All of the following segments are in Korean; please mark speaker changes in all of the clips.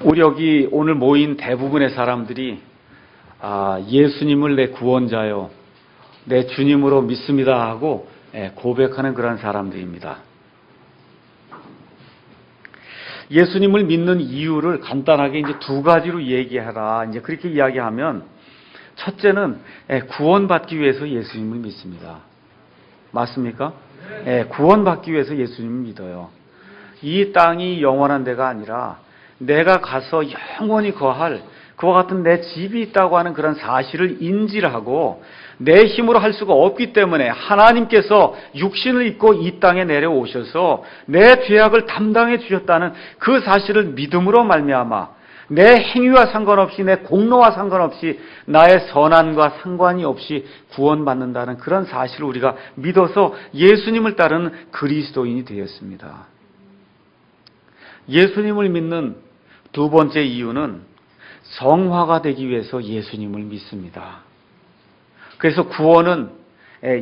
Speaker 1: 우리 여기 오늘 모인 대부분의 사람들이 예수님을 내 구원자요, 내 주님으로 믿습니다 하고 고백하는 그런 사람들입니다. 예수님을 믿는 이유를 간단하게 이제 두 가지로 얘기하라. 이제 그렇게 이야기하면, 첫째는 구원받기 위해서 예수님을 믿습니다. 맞습니까? 구원받기 위해서 예수님을 믿어요. 이 땅이 영원한 데가 아니라 내가 가서 영원히 거할 그와 같은 내 집이 있다고 하는 그런 사실을 인지를 하고, 내 힘으로 할 수가 없기 때문에 하나님께서 육신을 입고 이 땅에 내려오셔서 내 죄악을 담당해 주셨다는 그 사실을 믿음으로 말미암아 내 행위와 상관없이, 내 공로와 상관없이, 나의 선한과 상관이 없이 구원받는다는 그런 사실을 우리가 믿어서 예수님을 따르는 그리스도인이 되었습니다. 예수님을 믿는 두 번째 이유는 성화가 되기 위해서 예수님을 믿습니다. 그래서 구원은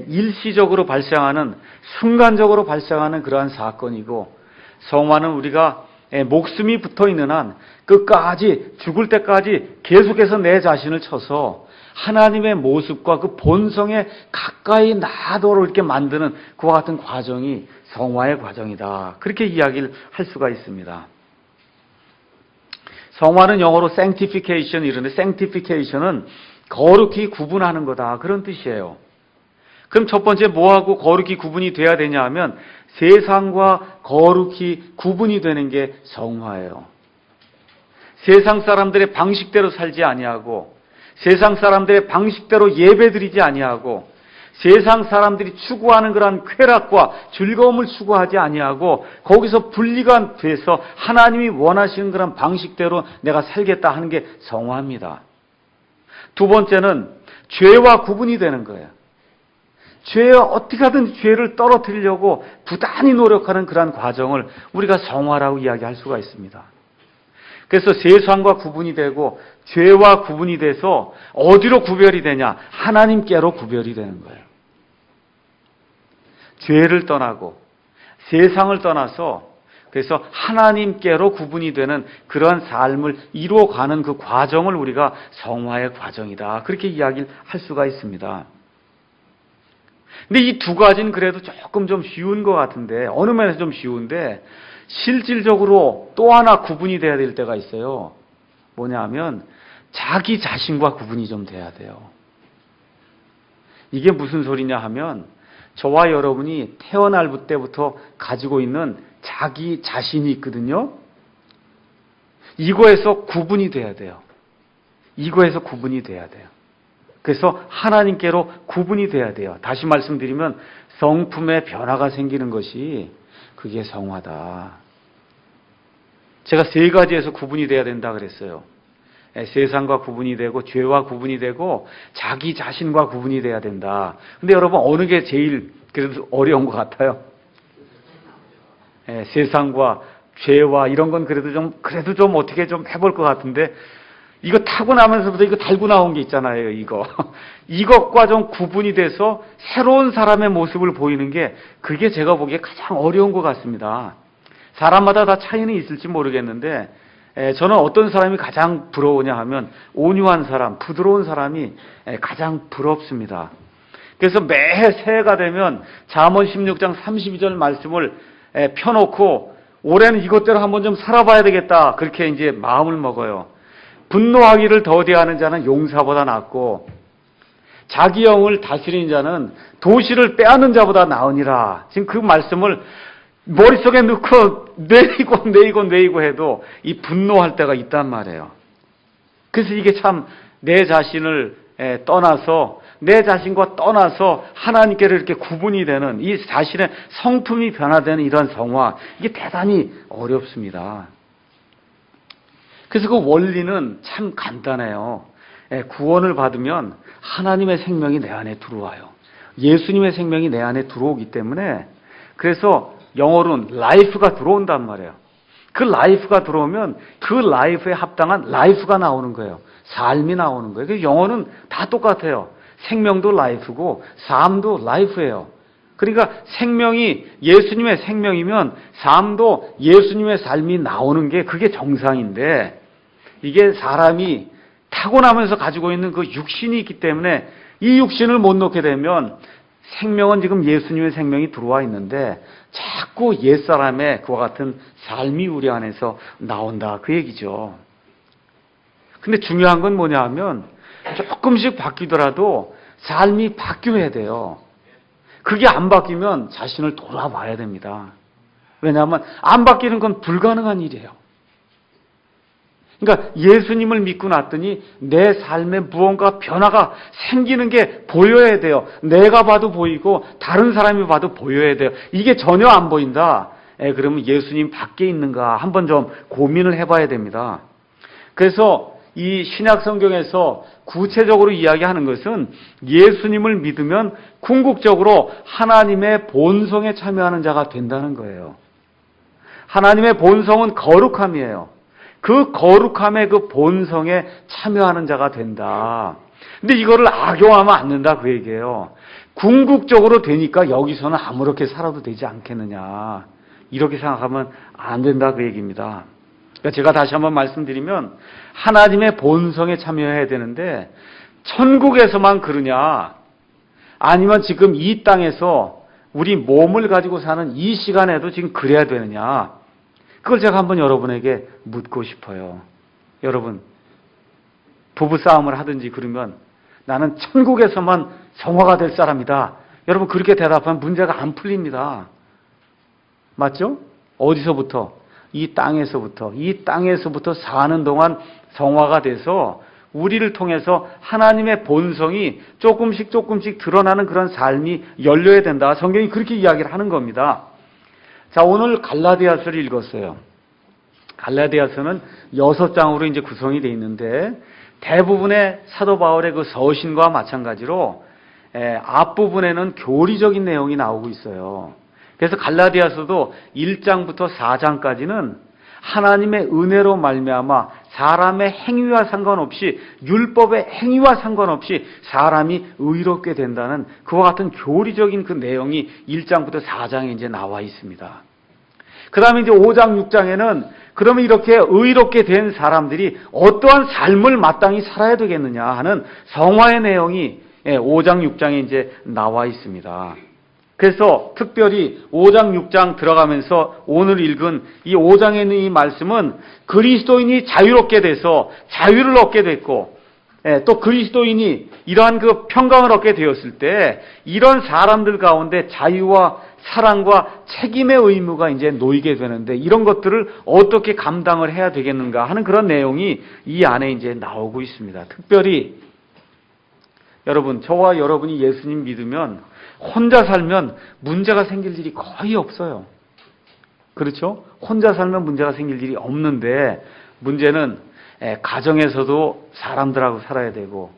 Speaker 1: 일시적으로 발생하는, 순간적으로 발생하는 그러한 사건이고, 성화는 우리가 목숨이 붙어 있는 한 끝까지, 죽을 때까지 계속해서 내 자신을 쳐서 하나님의 모습과 그 본성에 가까이 나도록 이렇게 만드는 그와 같은 과정이 성화의 과정이다. 그렇게 이야기를 할 수가 있습니다. 성화는 영어로 sanctification 이러는데, sanctification은 거룩히 구분하는 거다, 그런 뜻이에요. 그럼 첫 번째 뭐하고 거룩히 구분이 돼야 되냐 하면, 세상과 거룩히 구분이 되는 게 성화예요. 세상 사람들의 방식대로 살지 아니하고, 세상 사람들의 방식대로 예배드리지 아니하고, 세상 사람들이 추구하는 그런 쾌락과 즐거움을 추구하지 아니하고, 거기서 분리가 돼서 하나님이 원하시는 그런 방식대로 내가 살겠다 하는 게 성화입니다. 두 번째는 죄와 구분이 되는 거예요. 죄에 어떻게 하든 죄를 떨어뜨리려고 부단히 노력하는 그런 과정을 우리가 성화라고 이야기할 수가 있습니다. 그래서 세상과 구분이 되고 죄와 구분이 돼서 어디로 구별이 되냐? 하나님께로 구별이 되는 거예요. 죄를 떠나고 세상을 떠나서, 그래서 하나님께로 구분이 되는 그러한 삶을 이루어가는 그 과정을 우리가 성화의 과정이다, 그렇게 이야기를 할 수가 있습니다. 근데 이 두 가지는 그래도 조금 좀 쉬운 것 같은데, 어느 면에서 좀 쉬운데, 실질적으로 또 하나 구분이 돼야 될 때가 있어요. 뭐냐 하면 자기 자신과 구분이 좀 돼야 돼요. 이게 무슨 소리냐 하면, 저와 여러분이 태어날 때부터 가지고 있는 자기 자신이 있거든요. 이거에서 구분이 돼야 돼요. 이거에서 구분이 돼야 돼요. 그래서 하나님께로 구분이 돼야 돼요. 다시 말씀드리면 성품의 변화가 생기는 것이, 그게 성화다. 제가 세 가지에서 구분이 돼야 된다 그랬어요. 세상과 구분이 되고, 죄와 구분이 되고, 자기 자신과 구분이 돼야 된다. 근데 여러분, 어느 게 제일 그래도 어려운 것 같아요? 세상과 죄와 이런 건 그래도 좀 어떻게 좀 해볼 것 같은데, 이거 타고 나면서부터 이거 달고 나온 게 있잖아요, 이거. 이것과 좀 구분이 돼서 새로운 사람의 모습을 보이는 게, 그게 제가 보기에 가장 어려운 것 같습니다. 사람마다 다 차이는 있을지 모르겠는데, 저는 어떤 사람이 가장 부러우냐 하면, 온유한 사람, 부드러운 사람이 가장 부럽습니다. 그래서 매해 새해가 되면 잠언 16장 32절 말씀을 펴놓고, 올해는 이것대로 한번 좀 살아봐야 되겠다, 그렇게 이제 마음을 먹어요. 분노하기를 더디하는 자는 용사보다 낫고, 자기 영을 다스리는 자는 도시를 빼앗는 자보다 나으니라. 지금 그 말씀을 머릿속에 넣고 내이고 해도 이 분노할 때가 있단 말이에요. 그래서 이게 참 내 자신을 떠나서, 내 자신과 떠나서 하나님께로 이렇게 구분이 되는, 이 자신의 성품이 변화되는 이런 성화, 이게 대단히 어렵습니다. 그래서 그 원리는 참 간단해요. 구원을 받으면 하나님의 생명이 내 안에 들어와요. 예수님의 생명이 내 안에 들어오기 때문에, 그래서 영어로는 라이프가 들어온단 말이에요. 그 라이프가 들어오면 그 라이프에 합당한 라이프가 나오는 거예요. 삶이 나오는 거예요. 그래서 영어는 다 똑같아요. 생명도 라이프고 삶도 라이프예요. 그러니까 생명이 예수님의 생명이면 삶도 예수님의 삶이 나오는 게, 그게 정상인데, 이게 사람이 타고나면서 가지고 있는 그 육신이 있기 때문에 이 육신을 못 놓게 되면 생명은 지금 예수님의 생명이 들어와 있는데 자꾸 옛사람의 그와 같은 삶이 우리 안에서 나온다 그 얘기죠. 근데 중요한 건 뭐냐 하면 조금씩 바뀌더라도 삶이 바뀌어야 돼요. 그게 안 바뀌면 자신을 돌아봐야 됩니다. 왜냐하면 안 바뀌는 건 불가능한 일이에요. 그러니까 예수님을 믿고 났더니 내 삶에 무언가 변화가 생기는 게 보여야 돼요. 내가 봐도 보이고 다른 사람이 봐도 보여야 돼요. 이게 전혀 안 보인다. 그러면 예수님 밖에 있는가 한번 좀 고민을 해봐야 됩니다. 그래서 이 신약 성경에서 구체적으로 이야기하는 것은 예수님을 믿으면 궁극적으로 하나님의 본성에 참여하는 자가 된다는 거예요. 하나님의 본성은 거룩함이에요. 그 거룩함의 그 본성에 참여하는 자가 된다. 근데 이거를 악용하면 안 된다 그 얘기예요. 궁극적으로 되니까 여기서는 아무렇게 살아도 되지 않겠느냐. 이렇게 생각하면 안 된다 그 얘기입니다. 그러니까 제가 다시 한번 말씀드리면 하나님의 본성에 참여해야 되는데 천국에서만 그러냐 아니면 지금 이 땅에서 우리 몸을 가지고 사는 이 시간에도 지금 그래야 되느냐. 그걸 제가 한번 여러분에게 묻고 싶어요. 여러분, 부부싸움을 하든지 그러면 나는 천국에서만 성화가 될 사람이다. 여러분 그렇게 대답하면 문제가 안 풀립니다. 맞죠? 어디서부터? 이 땅에서부터 사는 동안 성화가 돼서 우리를 통해서 하나님의 본성이 조금씩 드러나는 그런 삶이 열려야 된다. 성경이 그렇게 이야기를 하는 겁니다. 자, 오늘 갈라디아서를 읽었어요. 갈라디아서는 6장으로 이제 구성이 되어 있는데 대부분의 사도 바울의 그 서신과 마찬가지로 앞부분에는 교리적인 내용이 나오고 있어요. 그래서 갈라디아서도 1장부터 4장까지는 하나님의 은혜로 말미암아 사람의 행위와 상관없이 율법의 행위와 상관없이 사람이 의롭게 된다는 그와 같은 교리적인 그 내용이 1장부터 4장에 이제 나와 있습니다. 그 다음에 이제 5장, 6장에는 그러면 이렇게 의롭게 된 사람들이 어떠한 삶을 마땅히 살아야 되겠느냐 하는 성화의 내용이 5장, 6장에 이제 나와 있습니다. 그래서 특별히 5장, 6장 들어가면서 오늘 읽은 이 5장에 있는 이 말씀은 그리스도인이 자유롭게 돼서 자유를 얻게 됐고 또 그리스도인이 이러한 그 평강을 얻게 되었을 때 이런 사람들 가운데 자유와 사랑과 책임의 의무가 이제 놓이게 되는데 이런 것들을 어떻게 감당을 해야 되겠는가 하는 그런 내용이 이 안에 이제 나오고 있습니다. 특별히 여러분, 저와 여러분이 예수님 믿으면 혼자 살면 문제가 생길 일이 거의 없어요. 그렇죠? 혼자 살면 문제가 생길 일이 없는데 문제는 가정에서도 사람들하고 살아야 되고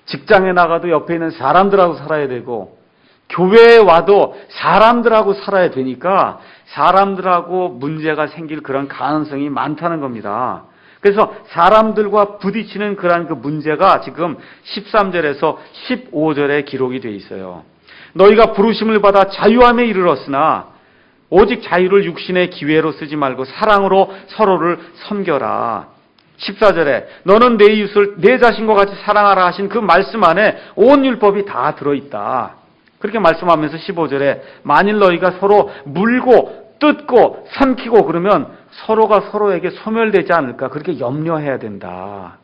Speaker 1: 직장에 나가도 옆에 있는 사람들하고 살아야 되고 교회에 와도 사람들하고 살아야 되니까 사람들하고 문제가 생길 그런 가능성이 많다는 겁니다. 그래서 사람들과 부딪히는 그러한 그 문제가 지금 13절에서 15절에 기록이 되어 있어요. 너희가 부르심을 받아 자유함에 이르렀으나 오직 자유를 육신의 기회로 쓰지 말고 사랑으로 서로를 섬겨라. 14절에 너는 내 이웃을 내 자신과 같이 사랑하라 하신 그 말씀 안에 온 율법이 다 들어있다. 그렇게 말씀하면서 15절에 만일 너희가 서로 물고 뜯고 삼키고 그러면 서로가 서로에게 소멸되지 않을까 그렇게 염려해야 된다.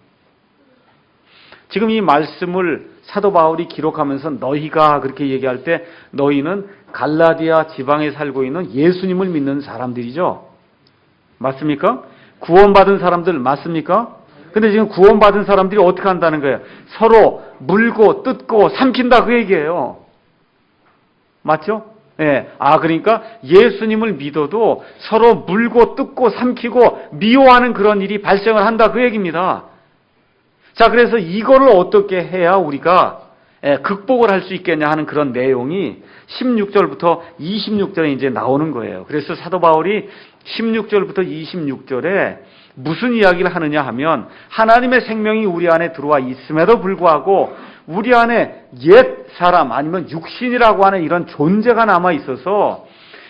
Speaker 1: 지금 이 말씀을 사도 바울이 기록하면서 너희가 그렇게 얘기할 때 너희는 갈라디아 지방에 살고 있는 예수님을 믿는 사람들이죠. 맞습니까? 구원받은 사람들 맞습니까? 근데 지금 구원받은 사람들이 어떻게 한다는 거예요? 서로 물고 뜯고 삼킨다 그 얘기예요. 맞죠? 예. 그러니까 예수님을 믿어도 서로 물고 뜯고 삼키고 미워하는 그런 일이 발생을 한다 그 얘기입니다. 자, 그래서 이거를 어떻게 해야 우리가 극복을 할 수 있겠냐 하는 그런 내용이 16절부터 26절에 이제 나오는 거예요. 그래서 사도 바울이 16절부터 26절에 무슨 이야기를 하느냐 하면 하나님의 생명이 우리 안에 들어와 있음에도 불구하고 우리 안에 옛 사람 아니면 육신이라고 하는 이런 존재가 남아 있어서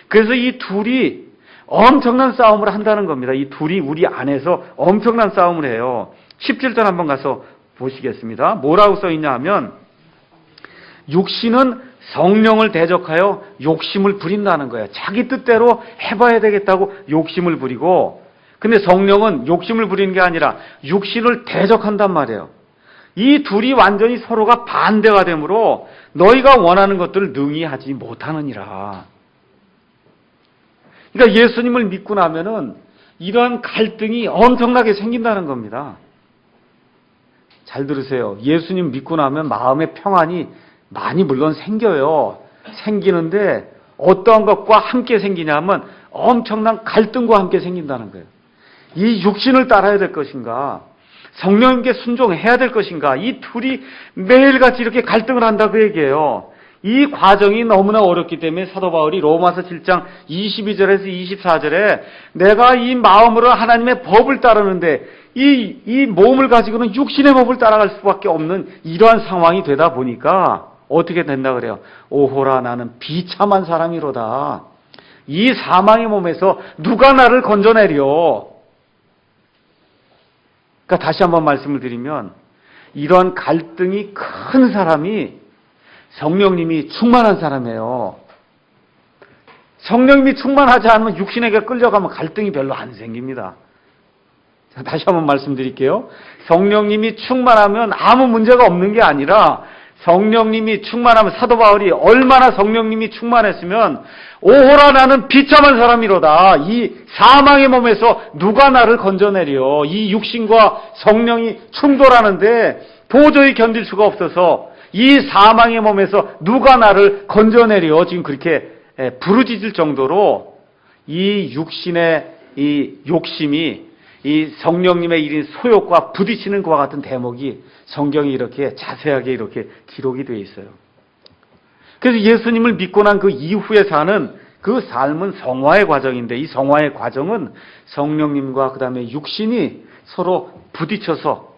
Speaker 1: 그래서 이 둘이 엄청난 싸움을 한다는 겁니다. 이 둘이 우리 안에서 엄청난 싸움을 해요. 17절 한번 가서 보시겠습니다. 뭐라고 써있냐 하면 육신은 성령을 대적하여 욕심을 부린다는 거예요. 자기 뜻대로 해봐야 되겠다고 욕심을 부리고, 근데 성령은 욕심을 부리는 게 아니라 육신을 대적한단 말이에요. 이 둘이 완전히 서로가 반대가 되므로 너희가 원하는 것들을 능히 하지 못하느니라. 그러니까 예수님을 믿고 나면은 이러한 갈등이 엄청나게 생긴다는 겁니다. 잘 들으세요. 예수님 믿고 나면 마음의 평안이 많이 물론 생겨요. 생기는데 어떠한 것과 함께 생기냐면 엄청난 갈등과 함께 생긴다는 거예요. 이 육신을 따라야 될 것인가, 성령님께 순종해야 될 것인가, 이 둘이 매일같이 이렇게 갈등을 한다 그 얘기예요. 이 과정이 너무나 어렵기 때문에 사도 바울이 로마서 7장 22절에서 24절에 내가 이 마음으로 하나님의 법을 따르는데 이 몸을 가지고는 육신의 법을 따라갈 수밖에 없는 이러한 상황이 되다 보니까 어떻게 된다 그래요? 오호라 나는 비참한 사람이로다. 이 사망의 몸에서 누가 나를 건져내려? 그러니까 다시 한번 말씀을 드리면 이러한 갈등이 큰 사람이 성령님이 충만한 사람이에요. 성령님이 충만하지 않으면 육신에게 끌려가면 갈등이 별로 안 생깁니다. 자, 다시 한번 말씀드릴게요. 성령님이 충만하면 아무 문제가 없는 게 아니라 성령님이 충만하면, 사도 바울이 얼마나 성령님이 충만했으면 오호라 나는 비참한 사람이로다. 이 사망의 몸에서 누가 나를 건져내려. 이 육신과 성령이 충돌하는데 도저히 견딜 수가 없어서 이 사망의 몸에서 누가 나를 건져내려. 지금 그렇게 부르짖을 정도로 이 육신의 이 욕심이 이 성령님의 일인 소욕과 부딪히는 것과 같은 대목이 성경이 이렇게 자세하게 이렇게 기록이 되어 있어요. 그래서 예수님을 믿고 난 그 이후에 사는 그 삶은 성화의 과정인데, 이 성화의 과정은 성령님과 그 다음에 육신이 서로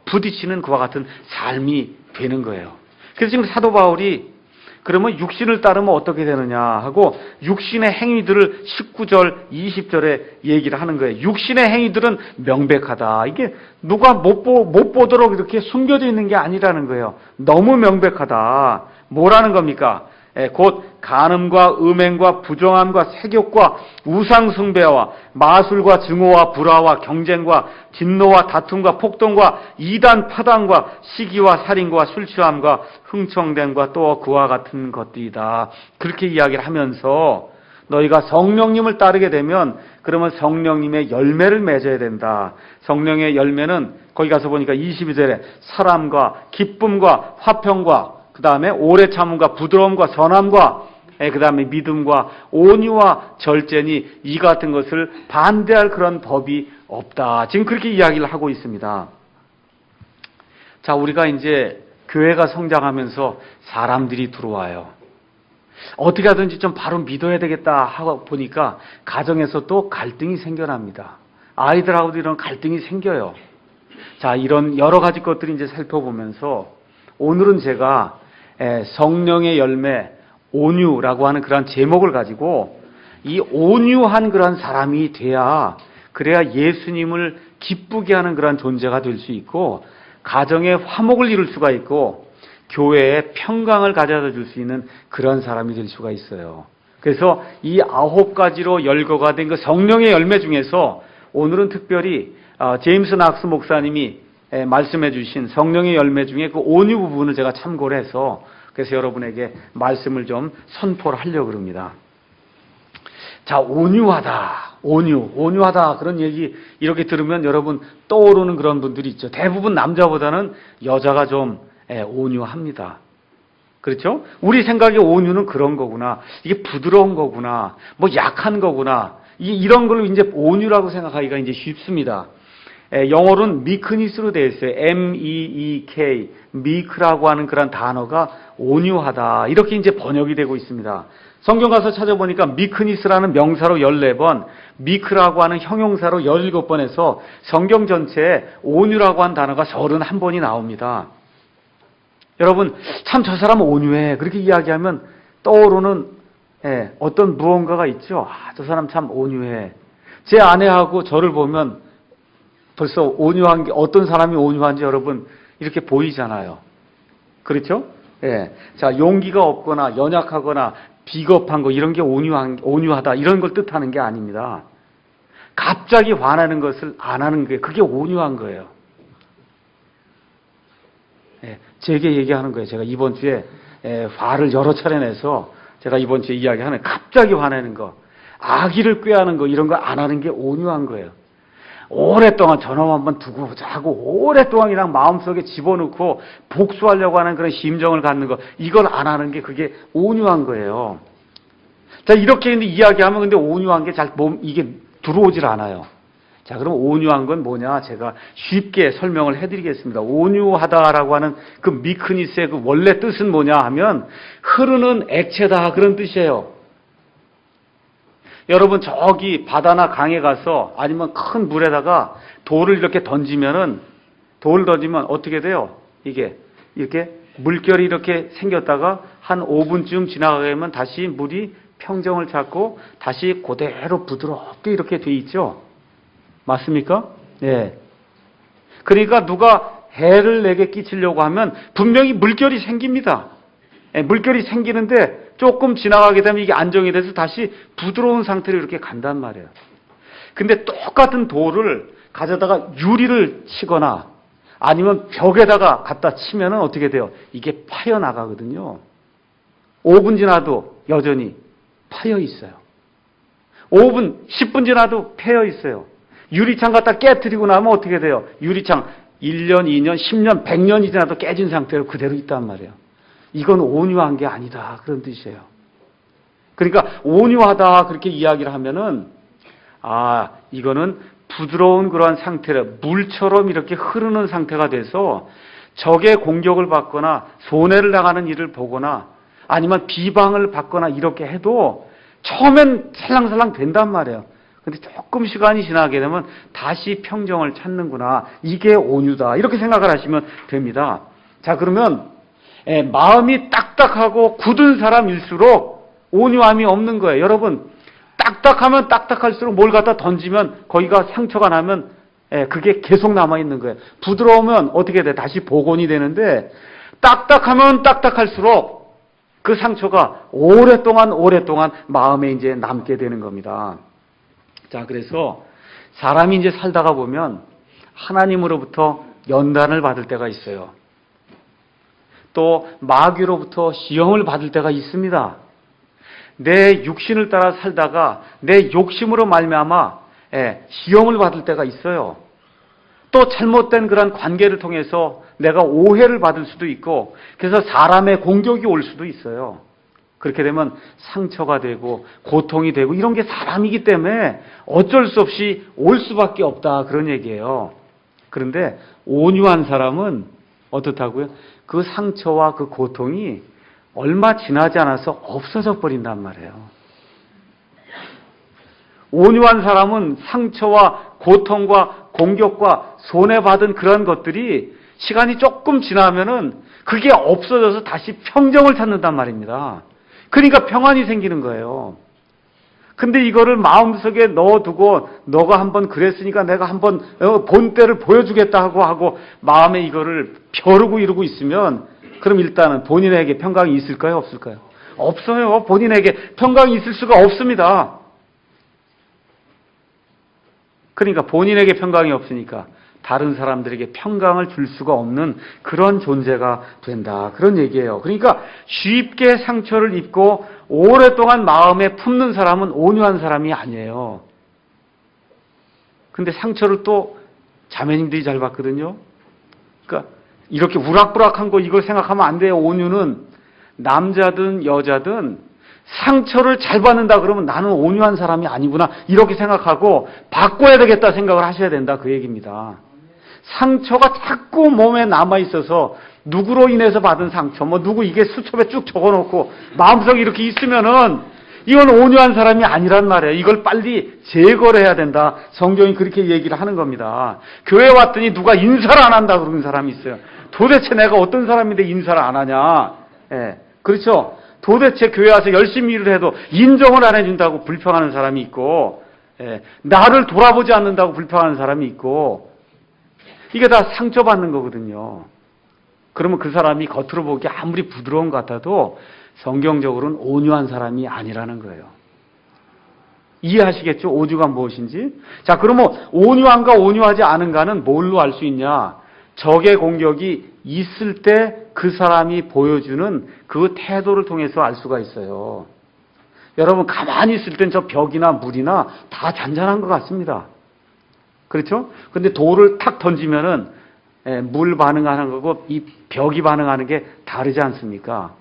Speaker 1: 부딪히는 것과 같은 삶이 되는 거예요. 그래서 지금 사도 바울이 그러면 육신을 따르면 어떻게 되느냐 하고 육신의 행위들을 19절, 20절에 얘기를 하는 거예요. 육신의 행위들은 명백하다. 이게 누가 못 보도록 이렇게 숨겨져 있는 게 아니라는 거예요. 너무 명백하다. 뭐라는 겁니까? 곧 간음과 음행과 부정함과 색욕과 우상숭배와 마술과 증오와 불화와 경쟁과 진노와 다툼과 폭동과 이단 파당과 시기와 살인과 술 취함과 흥청됨과 또 그와 같은 것들이다. 그렇게 이야기를 하면서 너희가 성령님을 따르게 되면 그러면 성령님의 열매를 맺어야 된다. 성령의 열매는 거기 가서 보니까 22절에 사람과 기쁨과 화평과 그 다음에 오래 참음과 부드러움과 선함과 그 다음에 믿음과 온유와 절제니 이 같은 것을 반대할 그런 법이 없다. 지금 그렇게 이야기를 하고 있습니다. 자, 우리가 이제 교회가 성장하면서 사람들이 들어와요. 어떻게 하든지 좀 바로 믿어야 되겠다 하고 보니까 가정에서 또 갈등이 생겨납니다. 아이들하고도 이런 갈등이 생겨요. 자, 이런 여러 가지 것들을 이제 살펴보면서 오늘은 제가 성령의 열매, 온유라고 하는 그런 제목을 가지고 이 온유한 그런 사람이 그래야 예수님을 기쁘게 하는 그런 존재가 될 수 있고 가정에 화목을 이룰 수가 있고 교회에 평강을 가져다 줄 수 있는 그런 사람이 될 수가 있어요. 그래서 이 9가지로 열거가 된 그 성령의 열매 중에서 오늘은 특별히 제임스 낙스 목사님이 말씀해 주신 성령의 열매 중에 그 온유 부분을 제가 참고를 해서 그래서 여러분에게 말씀을 좀 선포를 하려고 합니다. 자, 온유하다 그런 얘기 이렇게 들으면 여러분 떠오르는 그런 분들이 있죠. 대부분 남자보다는 여자가 좀 온유합니다. 그렇죠? 우리 생각에 온유는 그런 거구나. 이게 부드러운 거구나. 뭐 약한 거구나. 이런 걸 이제 온유라고 생각하기가 이제 쉽습니다. 영어로는 meekness로 되어 있어요. M-E-E-K, meek라고 하는 그런 단어가 온유하다. 이렇게 이제 번역이 되고 있습니다. 성경 가서 찾아보니까 meekness라는 명사로 14번, meek라고 하는 형용사로 17번에서 성경 전체에 온유라고 한 단어가 31번이 나옵니다. 여러분, 참 저 사람은 온유해. 그렇게 이야기하면 떠오르는 어떤 무언가가 있죠. 저 사람 참 온유해. 제 아내하고 저를 보면 벌써 온유한 게, 어떤 사람이 온유한지 여러분 이렇게 보이잖아요. 그렇죠? 예. 자, 용기가 없거나 연약하거나 비겁한 거 이런 게 온유하다 이런 걸 뜻하는 게 아닙니다. 갑자기 화나는 것을 안 하는 게 그게 온유한 거예요. 예. 제게 얘기하는 거예요. 제가 이번 주에 화를 여러 차례 내서 제가 이번 주에 이야기하는 갑자기 화내는 거, 아기를 꾀하는 거 이런 거 안 하는 게 온유한 거예요. 오랫동안 저놈 한번 두고 보자 하고 오랫동안 그냥 마음속에 집어넣고 복수하려고 하는 그런 심정을 갖는 거 이걸 안 하는 게 그게 온유한 거예요. 자, 이렇게 이야기하면 근데 온유한 게 잘 이게 들어오질 않아요. 자, 그럼 온유한 건 뭐냐? 제가 쉽게 설명을 해드리겠습니다. 온유하다라고 하는 그 미크니스의 그 원래 뜻은 뭐냐 하면 흐르는 액체다 그런 뜻이에요. 여러분 저기 바다나 강에 가서 아니면 큰 물에다가 돌을 이렇게 던지면은 돌을 던지면 어떻게 돼요? 이게 이렇게 물결이 이렇게 생겼다가 한 5분쯤 지나가게 되면 다시 물이 평정을 찾고 다시 그대로 부드럽게 이렇게 돼 있죠. 맞습니까? 네. 그러니까 누가 해를 내게 끼치려고 하면 분명히 물결이 생깁니다. 물결이 생기는데 조금 지나가게 되면 이게 안정이 돼서 다시 부드러운 상태로 이렇게 간단 말이에요. 근데 똑같은 돌을 가져다가 유리를 치거나 아니면 벽에다가 갖다 치면은 어떻게 돼요? 이게 파여 나가거든요. 5분 지나도 여전히 파여 있어요. 5분, 10분 지나도 패여 있어요. 유리창 갖다 깨뜨리고 나면 어떻게 돼요? 유리창 1년, 2년, 10년, 100년이 지나도 깨진 상태로 그대로 있단 말이에요. 이건 온유한 게 아니다. 그런 뜻이에요. 그러니까 온유하다 그렇게 이야기를 하면은 이거는 부드러운 그러한 상태를 물처럼 이렇게 흐르는 상태가 돼서 적의 공격을 받거나 손해를 당하는 일을 보거나 아니면 비방을 받거나 이렇게 해도 처음엔 살랑살랑 된단 말이에요. 근데 조금 시간이 지나게 되면 다시 평정을 찾는구나. 이게 온유다. 이렇게 생각을 하시면 됩니다. 자, 그러면 마음이 딱딱하고 굳은 사람일수록 온유함이 없는 거예요. 여러분, 딱딱하면 딱딱할수록 뭘 갖다 던지면 거기가 상처가 나면 그게 계속 남아있는 거예요. 부드러우면 어떻게 돼? 다시 복원이 되는데 딱딱하면 딱딱할수록 그 상처가 오랫동안 마음에 이제 남게 되는 겁니다. 자, 그래서 사람이 이제 살다가 보면 하나님으로부터 연단을 받을 때가 있어요. 또 마귀로부터 시험을 받을 때가 있습니다. 내 육신을 따라 살다가 내 욕심으로 말미암아 시험을 받을 때가 있어요. 또 잘못된 그런 관계를 통해서 내가 오해를 받을 수도 있고 그래서 사람의 공격이 올 수도 있어요. 그렇게 되면 상처가 되고 고통이 되고 이런 게 사람이기 때문에 어쩔 수 없이 올 수밖에 없다 그런 얘기예요. 그런데 온유한 사람은 어떻다고요? 그 상처와 그 고통이 얼마 지나지 않아서 없어져 버린단 말이에요. 온유한 사람은 상처와 고통과 공격과 손해받은 그런 것들이 시간이 조금 지나면은 그게 없어져서 다시 평정을 찾는단 말입니다. 그러니까 평안이 생기는 거예요. 근데 이거를 마음속에 넣어두고 너가 한번 그랬으니까 내가 한번 본때를 보여주겠다 하고 마음에 이거를 벼르고 이러고 있으면 그럼 일단은 본인에게 평강이 있을까요? 없을까요? 없어요. 본인에게 평강이 있을 수가 없습니다. 그러니까 본인에게 평강이 없으니까 다른 사람들에게 평강을 줄 수가 없는 그런 존재가 된다. 그런 얘기예요. 그러니까 쉽게 상처를 입고 오랫동안 마음에 품는 사람은 온유한 사람이 아니에요. 근데 상처를 또 자매님들이 잘 받거든요. 그러니까 이렇게 우락부락한 거 이걸 생각하면 안 돼요. 온유는 남자든 여자든 상처를 잘 받는다 그러면 나는 온유한 사람이 아니구나 이렇게 생각하고 바꿔야 되겠다 생각을 하셔야 된다 그 얘기입니다. 상처가 자꾸 몸에 남아있어서 누구로 인해서 받은 상처 누구 이게 수첩에 쭉 적어놓고 마음속에 이렇게 있으면은 이건 온유한 사람이 아니란 말이에요. 이걸 빨리 제거를 해야 된다. 성경이 그렇게 얘기를 하는 겁니다. 교회 왔더니 누가 인사를 안 한다 그러는 사람이 있어요. 도대체 내가 어떤 사람인데 인사를 안 하냐. 그렇죠. 도대체 교회 와서 열심히 일을 해도 인정을 안 해준다고 불평하는 사람이 있고 나를 돌아보지 않는다고 불평하는 사람이 있고, 이게 다 상처받는 거거든요. 그러면 그 사람이 겉으로 보기에 아무리 부드러운 것 같아도 성경적으로는 온유한 사람이 아니라는 거예요. 이해하시겠죠? 온유가 무엇인지? 자, 그러면 온유한가 온유하지 않은가는 뭘로 알 수 있냐? 적의 공격이 있을 때 그 사람이 보여주는 그 태도를 통해서 알 수가 있어요. 여러분, 가만히 있을 땐 저 벽이나 물이나 다 잔잔한 것 같습니다. 그렇죠? 근데 돌을 탁 던지면은 물 반응하는 거고 이 벽이 반응하는 게 다르지 않습니까?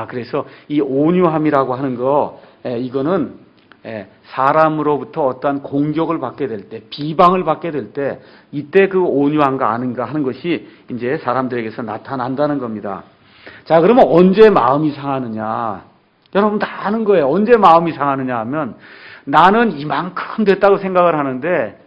Speaker 1: 그래서 이 온유함이라고 하는 거, 이거는 사람으로부터 어떠한 공격을 받게 될 때, 비방을 받게 될 때, 이때 그 온유한가 아닌가 하는 것이 이제 사람들에게서 나타난다는 겁니다. 자, 그러면 언제 마음이 상하느냐? 여러분 다 아는 거예요. 언제 마음이 상하느냐 하면, 나는 이만큼 됐다고 생각을 하는데,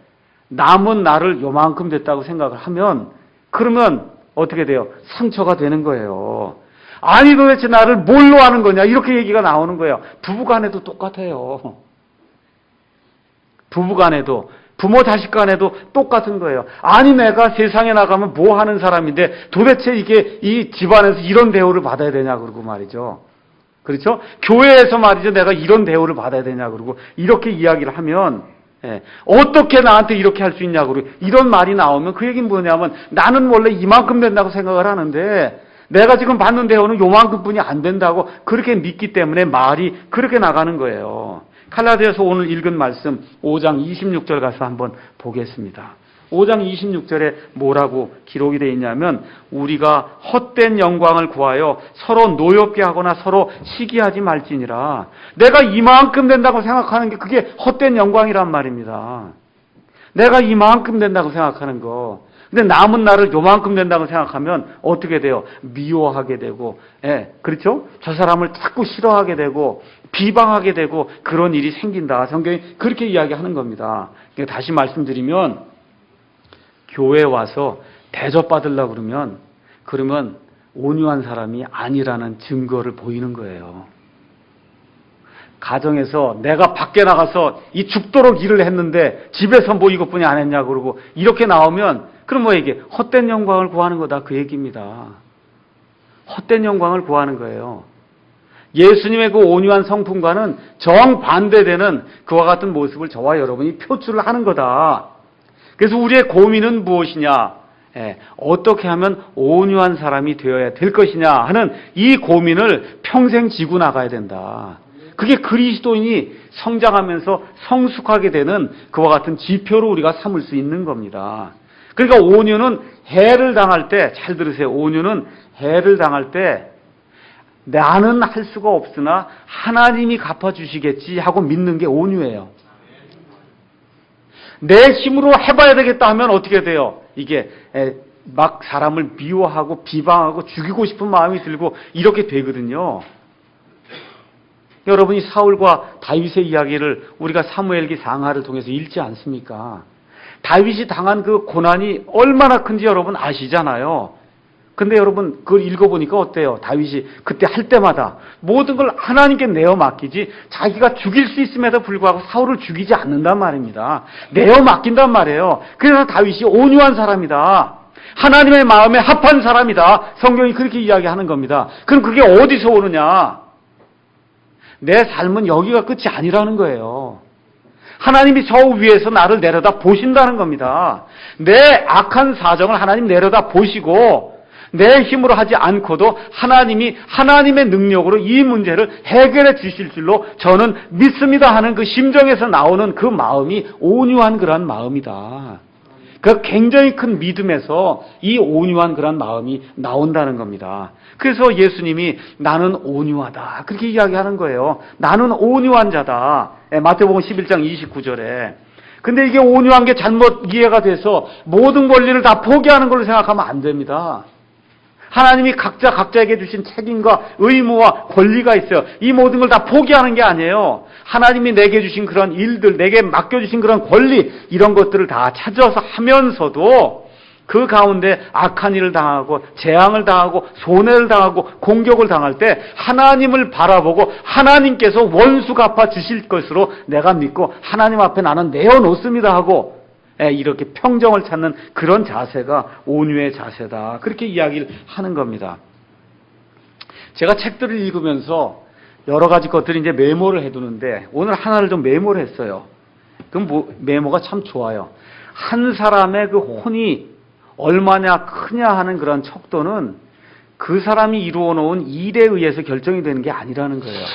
Speaker 1: 남은 나를 요만큼 됐다고 생각을 하면, 그러면 어떻게 돼요? 상처가 되는 거예요. 아니 도대체 나를 뭘로 하는 거냐? 이렇게 얘기가 나오는 거예요. 부부간에도 똑같아요. 부부간에도, 부모 자식 간에도 똑같은 거예요. 아니 내가 세상에 나가면 뭐 하는 사람인데 도대체 이게 이 집안에서 이런 대우를 받아야 되냐 그러고 말이죠. 그렇죠? 교회에서 말이죠. 내가 이런 대우를 받아야 되냐 그러고 이렇게 이야기를 하면 어떻게 나한테 이렇게 할 수 있냐 그러고 이런 말이 나오면 그 얘기는 뭐냐면 나는 원래 이만큼 된다고 생각을 하는데 내가 지금 받는 대우는 요만큼뿐이 안 된다고 그렇게 믿기 때문에 말이 그렇게 나가는 거예요. 갈라디아서 오늘 읽은 말씀 5장 26절 가서 한번 보겠습니다. 5장 26절에 뭐라고 기록이 되어 있냐면 우리가 헛된 영광을 구하여 서로 노엽게 하거나 서로 시기하지 말지니라. 내가 이만큼 된다고 생각하는 게 그게 헛된 영광이란 말입니다. 내가 이만큼 된다고 생각하는 거. 근데 남은 나를 요만큼 된다고 생각하면 어떻게 돼요? 미워하게 되고, 그렇죠? 저 사람을 자꾸 싫어하게 되고, 비방하게 되고, 그런 일이 생긴다. 성경이 그렇게 이야기하는 겁니다. 다시 말씀드리면, 교회에 와서 대접받으려고 그러면 온유한 사람이 아니라는 증거를 보이는 거예요. 가정에서 내가 밖에 나가서 이 죽도록 일을 했는데 집에서 뭐 이것뿐이 안 했냐 그러고 이렇게 나오면 그럼 뭐 이게 헛된 영광을 구하는 거다 그 얘기입니다. 헛된 영광을 구하는 거예요. 예수님의 그 온유한 성품과는 정반대되는 그와 같은 모습을 저와 여러분이 표출을 하는 거다. 그래서 우리의 고민은 무엇이냐? 어떻게 하면 온유한 사람이 되어야 될 것이냐 하는 이 고민을 평생 지고 나가야 된다. 그게 그리스도인이 성장하면서 성숙하게 되는 그와 같은 지표로 우리가 삼을 수 있는 겁니다. 그러니까 온유는 해를 당할 때, 잘 들으세요. 온유는 해를 당할 때 나는 할 수가 없으나 하나님이 갚아주시겠지 하고 믿는 게 온유예요. 내 힘으로 해봐야 되겠다 하면 어떻게 돼요? 이게 막 사람을 미워하고 비방하고 죽이고 싶은 마음이 들고 이렇게 되거든요. 여러분이 사울과 다윗의 이야기를 우리가 사무엘기 상하를 통해서 읽지 않습니까? 다윗이 당한 그 고난이 얼마나 큰지 여러분 아시잖아요. 근데 여러분 그걸 읽어보니까 어때요? 다윗이 그때 할 때마다 모든 걸 하나님께 내어 맡기지 자기가 죽일 수 있음에도 불구하고 사울을 죽이지 않는단 말입니다. 내어 맡긴단 말이에요. 그래서 다윗이 온유한 사람이다. 하나님의 마음에 합한 사람이다. 성경이 그렇게 이야기하는 겁니다. 그럼 그게 어디서 오느냐? 내 삶은 여기가 끝이 아니라는 거예요. 하나님이 저 위에서 나를 내려다 보신다는 겁니다. 내 악한 사정을 하나님 내려다 보시고 내 힘으로 하지 않고도 하나님이 하나님의 능력으로 이 문제를 해결해 주실 줄로 저는 믿습니다 하는 그 심정에서 나오는 그 마음이 온유한 그런 마음이다. 그 굉장히 큰 믿음에서 이 온유한 그런 마음이 나온다는 겁니다. 그래서 예수님이 나는 온유하다 그렇게 이야기하는 거예요. 나는 온유한 자다. 마태복음 11장 29절에. 근데 이게 온유한 게 잘못 이해가 돼서 모든 권리를 다 포기하는 걸로 생각하면 안 됩니다. 하나님이 각자에게 주신 책임과 의무와 권리가 있어요. 이 모든 걸 다 포기하는 게 아니에요. 하나님이 내게 주신 그런 일들, 내게 맡겨주신 그런 권리, 이런 것들을 다 찾아서 하면서도 그 가운데 악한 일을 당하고 재앙을 당하고 손해를 당하고 공격을 당할 때 하나님을 바라보고 하나님께서 원수 갚아 주실 것으로 내가 믿고 하나님 앞에 나는 내어놓습니다 하고 이렇게 평정을 찾는 그런 자세가 온유의 자세다. 그렇게 이야기를 하는 겁니다. 제가 책들을 읽으면서 여러 가지 것들을 이제 메모를 해두는데 오늘 하나를 좀 메모를 했어요. 그럼 메모가 참 좋아요. 한 사람의 그 혼이 얼마나 크냐 하는 그런 척도는 그 사람이 이루어 놓은 일에 의해서 결정이 되는 게 아니라는 거예요.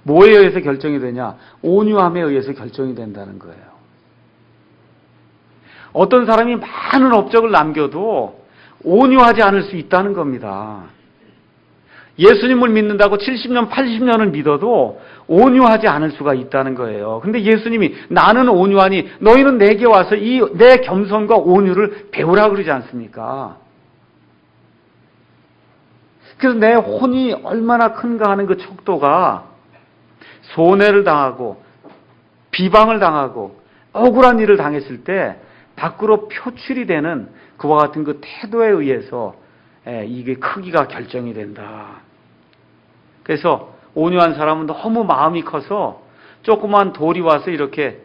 Speaker 1: 뭐에 의해서 결정이 되냐? 온유함에 의해서 결정이 된다는 거예요. 어떤 사람이 많은 업적을 남겨도 온유하지 않을 수 있다는 겁니다. 예수님을 믿는다고 70년, 80년을 믿어도 온유하지 않을 수가 있다는 거예요. 근데 예수님이 나는 온유하니 너희는 내게 와서 이 내 겸손과 온유를 배우라 그러지 않습니까? 그래서 내 혼이 얼마나 큰가 하는 그 척도가 손해를 당하고 비방을 당하고 억울한 일을 당했을 때 밖으로 표출이 되는 그와 같은 그 태도에 의해서 이게 크기가 결정이 된다. 그래서 온유한 사람은 너무 마음이 커서 조그만 돌이 와서 이렇게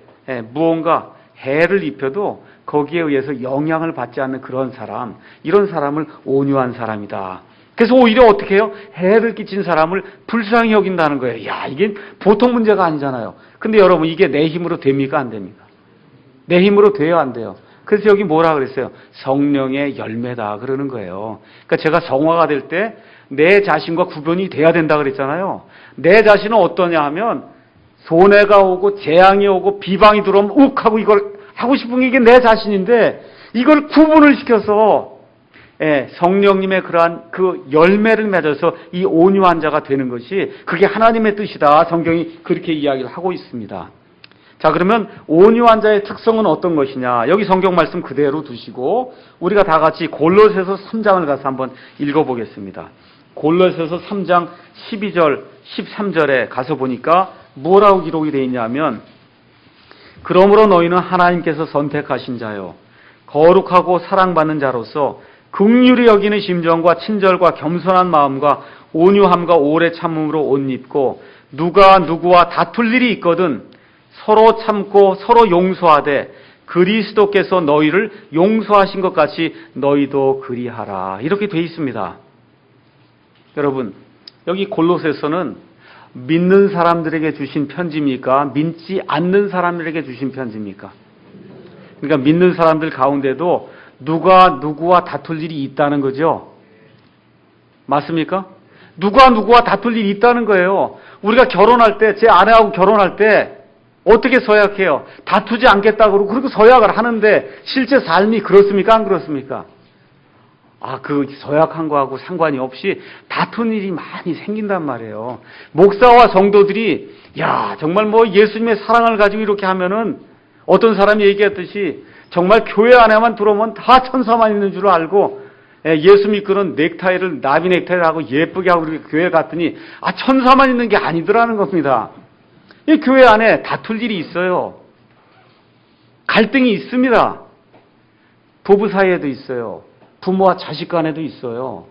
Speaker 1: 무언가 해를 입혀도 거기에 의해서 영향을 받지 않는 그런 사람, 이런 사람을 온유한 사람이다. 그래서 오히려 어떻게 해요? 해를 끼친 사람을 불쌍히 여긴다는 거예요. 야, 이게 보통 문제가 아니잖아요. 근데 여러분, 이게 내 힘으로 됩니까? 안 됩니까? 내 힘으로 돼요? 안 돼요? 그래서 여기 뭐라 그랬어요? 성령의 열매다 그러는 거예요. 그러니까 제가 성화가 될 때 내 자신과 구분이 돼야 된다 그랬잖아요. 내 자신은 어떠냐 하면 손해가 오고 재앙이 오고 비방이 들어오면 욱 하고 이걸 하고 싶은 게 이게 내 자신인데 이걸 구분을 시켜서 성령님의 그러한 그 열매를 맺어서 이 온유한 자가 되는 것이 그게 하나님의 뜻이다. 성경이 그렇게 이야기를 하고 있습니다. 자, 그러면 온유한 자의 특성은 어떤 것이냐? 여기 성경 말씀 그대로 두시고 우리가 다 같이 골로새서 3장을 가서 한번 읽어보겠습니다. 골로새서 3장 12절, 13절에 가서 보니까 뭐라고 기록이 되어 있냐면 그러므로 너희는 하나님께서 선택하신 자요 거룩하고 사랑받는 자로서 긍휼히 여기는 심정과 친절과 겸손한 마음과 온유함과 오래 참음으로 옷 입고 누가 누구와 다툴 일이 있거든 서로 참고 서로 용서하되 그리스도께서 너희를 용서하신 것 같이 너희도 그리하라. 이렇게 되어 있습니다. 여러분, 여기 골로새서는 믿는 사람들에게 주신 편지입니까? 믿지 않는 사람들에게 주신 편지입니까? 그러니까 믿는 사람들 가운데도 누가 누구와 다툴 일이 있다는 거죠. 맞습니까? 누가 누구와 다툴 일이 있다는 거예요. 우리가 결혼할 때, 제 아내하고 결혼할 때 어떻게 서약해요? 다투지 않겠다고 그러고 그렇게 서약을 하는데 실제 삶이 그렇습니까? 안 그렇습니까? 그 서약한 거하고 상관이 없이 다투는 일이 많이 생긴단 말이에요. 목사와 성도들이 정말 뭐 예수님의 사랑을 가지고 이렇게 하면은 어떤 사람이 얘기했듯이 정말 교회 안에만 들어오면 다 천사만 있는 줄 알고 예수 믿고는 넥타이를 나비 넥타이를 하고 예쁘게 하고 이렇게 교회 갔더니 천사만 있는 게 아니더라는 겁니다. 이 교회 안에 다툴 일이 있어요. 갈등이 있습니다. 부부 사이에도 있어요. 부모와 자식 간에도 있어요.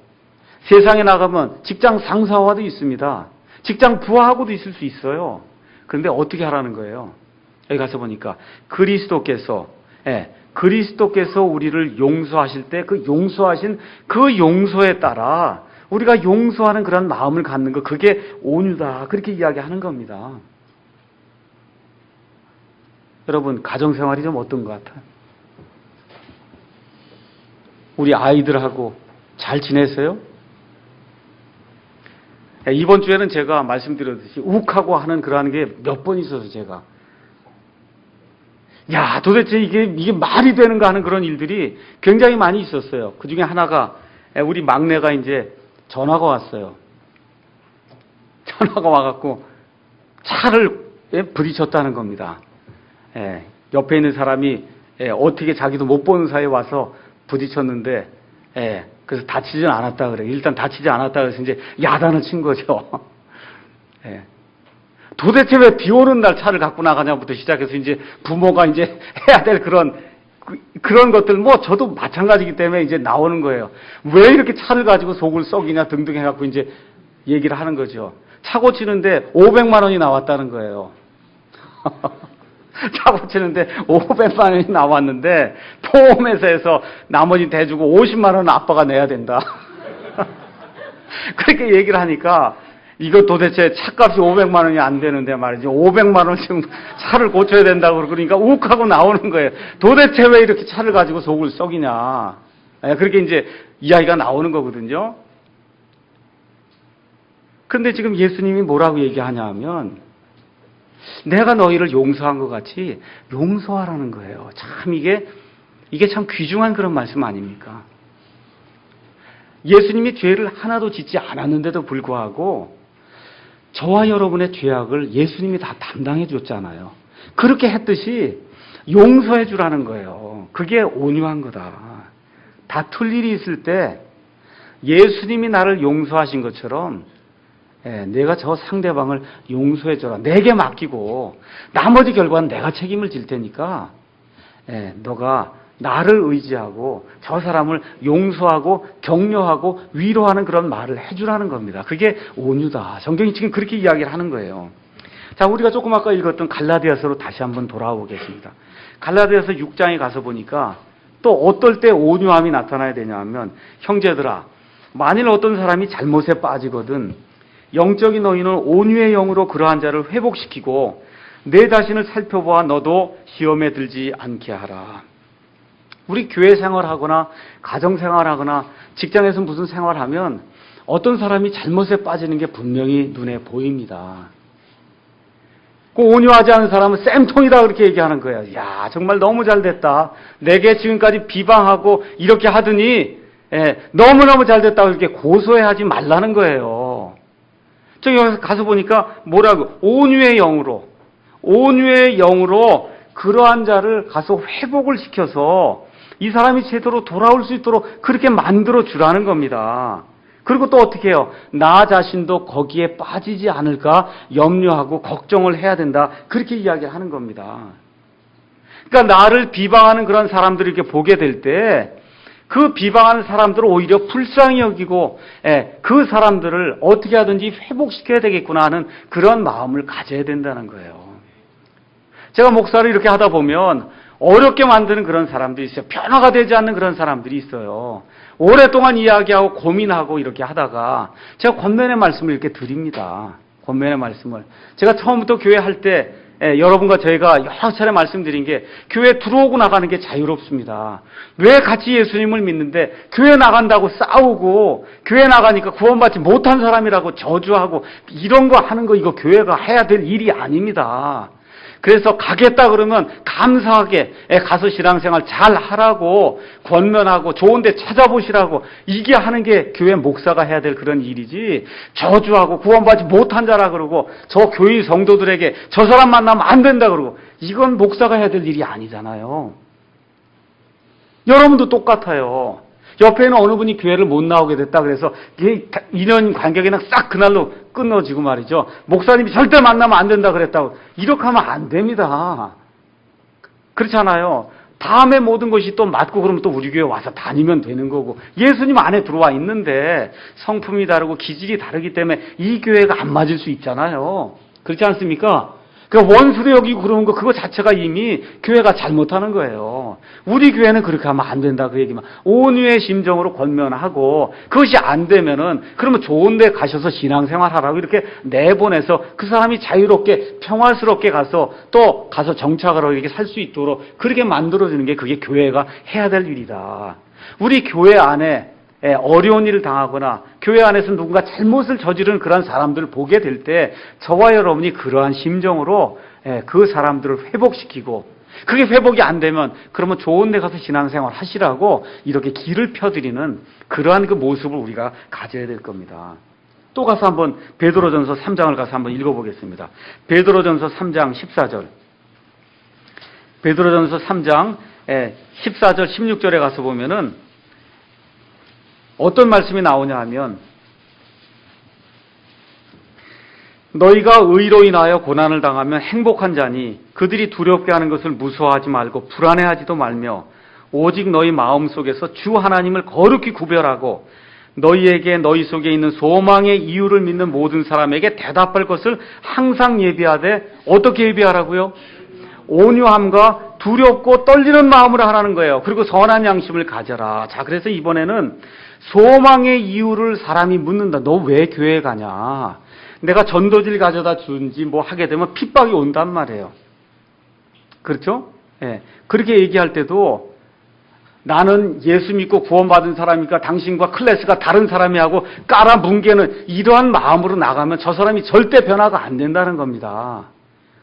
Speaker 1: 세상에 나가면 직장 상사와도 있습니다. 직장 부하하고도 있을 수 있어요. 그런데 어떻게 하라는 거예요? 여기 가서 보니까 그리스도께서 우리를 용서하실 때 그 용서하신 그 용서에 따라 우리가 용서하는 그런 마음을 갖는 거, 그게 온유다. 그렇게 이야기하는 겁니다. 여러분, 가정생활이 좀 어떤 것 같아요? 우리 아이들하고 잘 지내세요? 이번 주에는 제가 말씀드렸듯이 욱하고 하는 그러한 게 몇 번 있어서 제가 도대체 이게 말이 되는가 하는 그런 일들이 굉장히 많이 있었어요. 그 중에 하나가 우리 막내가 이제 전화가 왔어요. 전화가 와갖고 차를 부딪혔다는 겁니다. 옆에 있는 사람이 어떻게 자기도 못 보는 사이에 와서 부딪혔는데, 그래서 다치진 않았다 그래요. 일단 다치지 않았다 그래서 이제 야단을 친 거죠. 도대체 왜 비 오는 날 차를 갖고 나가냐부터 시작해서 이제 부모가 이제 해야 될 그런 그런 것들, 뭐, 저도 마찬가지이기 때문에 이제 나오는 거예요. 왜 이렇게 차를 가지고 속을 썩이냐 등등 해갖고 이제 얘기를 하는 거죠. 차 고치는데 500만 원이 나왔다는 거예요. 차 고치는데 500만 원이 나왔는데 보험회사에서 나머지 대주고 50만 원은 아빠가 내야 된다. 그렇게 얘기를 하니까 이거 도대체 차값이 500만 원이 안 되는데 말이지 500만 원 지금 차를 고쳐야 된다고 그러니까 욱하고 나오는 거예요. 도대체 왜 이렇게 차를 가지고 속을 썩이냐. 그렇게 이제 이야기가 나오는 거거든요. 그런데 지금 예수님이 뭐라고 얘기하냐 하면 내가 너희를 용서한 것 같이 용서하라는 거예요. 참 이게 참 귀중한 그런 말씀 아닙니까? 예수님이 죄를 하나도 짓지 않았는데도 불구하고 저와 여러분의 죄악을 예수님이 다 담당해 줬잖아요. 그렇게 했듯이 용서해 주라는 거예요. 그게 온유한 거다. 다툴 일이 있을 때 예수님이 나를 용서하신 것처럼 내가 저 상대방을 용서해 줘라. 내게 맡기고 나머지 결과는 내가 책임을 질 테니까 너가 나를 의지하고 저 사람을 용서하고 격려하고 위로하는 그런 말을 해주라는 겁니다. 그게 온유다. 성경이 지금 그렇게 이야기를 하는 거예요. 자, 우리가 조금 아까 읽었던 갈라디아서로 다시 한번 돌아오겠습니다. 갈라디아서 6장에 가서 보니까 또 어떨 때 온유함이 나타나야 되냐 하면 형제들아 만일 어떤 사람이 잘못에 빠지거든 영적인 너희는 온유의 영으로 그러한 자를 회복시키고 내 자신을 살펴보아 너도 시험에 들지 않게 하라. 우리 교회 생활하거나 가정 생활하거나 직장에서 무슨 생활하면 어떤 사람이 잘못에 빠지는 게 분명히 눈에 보입니다. 그 온유하지 않은 사람은 쌤통이다 그렇게 얘기하는 거예요. 야 정말 너무 잘됐다. 내게 지금까지 비방하고 이렇게 하더니 너무너무 잘됐다고 이렇게 고소해하지 말라는 거예요. 저기 가서 보니까 뭐라고 온유의 영으로 그러한 자를 가서 회복을 시켜서 이 사람이 제대로 돌아올 수 있도록 그렇게 만들어 주라는 겁니다. 그리고 또 어떻게 해요? 나 자신도 거기에 빠지지 않을까 염려하고 걱정을 해야 된다. 그렇게 이야기를 하는 겁니다. 그러니까 나를 비방하는 그런 사람들을 이렇게 보게 될 때 그 비방하는 사람들을 오히려 불쌍히 여기고 그 사람들을 어떻게 하든지 회복시켜야 되겠구나 하는 그런 마음을 가져야 된다는 거예요. 제가 목사를 이렇게 하다 보면 어렵게 만드는 그런 사람들이 있어요. 변화가 되지 않는 그런 사람들이 있어요. 오랫동안 이야기하고 고민하고 이렇게 하다가 제가 권면의 말씀을 이렇게 드립니다. 권면의 말씀을. 제가 처음부터 교회 할 때 여러분과 저희가 여러 차례 말씀드린 게 교회 들어오고 나가는 게 자유롭습니다. 왜 같이 예수님을 믿는데 교회 나간다고 싸우고 교회 나가니까 구원받지 못한 사람이라고 저주하고 이런 거 하는 거 이거 교회가 해야 될 일이 아닙니다. 그래서 가겠다 그러면 감사하게 가서 신앙생활 잘 하라고 권면하고 좋은 데 찾아보시라고 이게 하는 게 교회 목사가 해야 될 그런 일이지 저주하고 구원받지 못한 자라 그러고 저 교인 성도들에게 저 사람 만나면 안 된다 그러고 이건 목사가 해야 될 일이 아니잖아요. 여러분도 똑같아요. 옆에 있는 어느 분이 교회를 못 나오게 됐다 그래서 인연 관계가 그냥 싹 그날로 끊어지고 말이죠. 목사님이 절대 만나면 안 된다 그랬다고 이렇게 하면 안 됩니다. 그렇잖아요. 다음에 모든 것이 또 맞고 그러면 또 우리 교회 와서 다니면 되는 거고 예수님 안에 들어와 있는데 성품이 다르고 기질이 다르기 때문에 이 교회가 안 맞을 수 있잖아요. 그렇지 않습니까? 그 원수로 여기고 그러는 거 그거 자체가 이미 교회가 잘못하는 거예요. 우리 교회는 그렇게 하면 안 된다 그 얘기만 온유의 심정으로 권면하고 그것이 안 되면은 그러면 좋은 데 가셔서 신앙생활 하라고 이렇게 내보내서 그 사람이 자유롭게 평화스럽게 가서 또 가서 정착을 하고 이렇게 살 수 있도록 그렇게 만들어주는 게 그게 교회가 해야 될 일이다. 우리 교회 안에 어려운 일을 당하거나 교회 안에서 누군가 잘못을 저지르는 그런 사람들을 보게 될 때 저와 여러분이 그러한 심정으로 그 사람들을 회복시키고 그게 회복이 안 되면 그러면 좋은 데 가서 신앙생활 하시라고 이렇게 길을 펴드리는 그러한 그 모습을 우리가 가져야 될 겁니다. 또 가서 한번 베드로전서 3장을 가서 한번 읽어보겠습니다. 베드로전서 3장 14절 베드로전서 3장 14절 16절에 가서 보면은 어떤 말씀이 나오냐 하면 너희가 의로 인하여 고난을 당하면 행복한 자니 그들이 두렵게 하는 것을 무서워하지 말고 불안해하지도 말며 오직 너희 마음속에서 주 하나님을 거룩히 구별하고 너희에게 너희 속에 있는 소망의 이유를 믿는 모든 사람에게 대답할 것을 항상 예비하되 어떻게 예비하라고요? 온유함과 두렵고 떨리는 마음으로 하라는 거예요. 그리고 선한 양심을 가져라. 자, 그래서 이번에는 소망의 이유를 사람이 묻는다. 너 왜 교회 가냐? 내가 전도지를 가져다 준지 뭐 하게 되면 핍박이 온단 말이에요. 그렇죠? 예. 그렇게 얘기할 때도 나는 예수 믿고 구원받은 사람이니까 당신과 클래스가 다른 사람이 하고 깔아뭉개는 이러한 마음으로 나가면 저 사람이 절대 변화가 안 된다는 겁니다.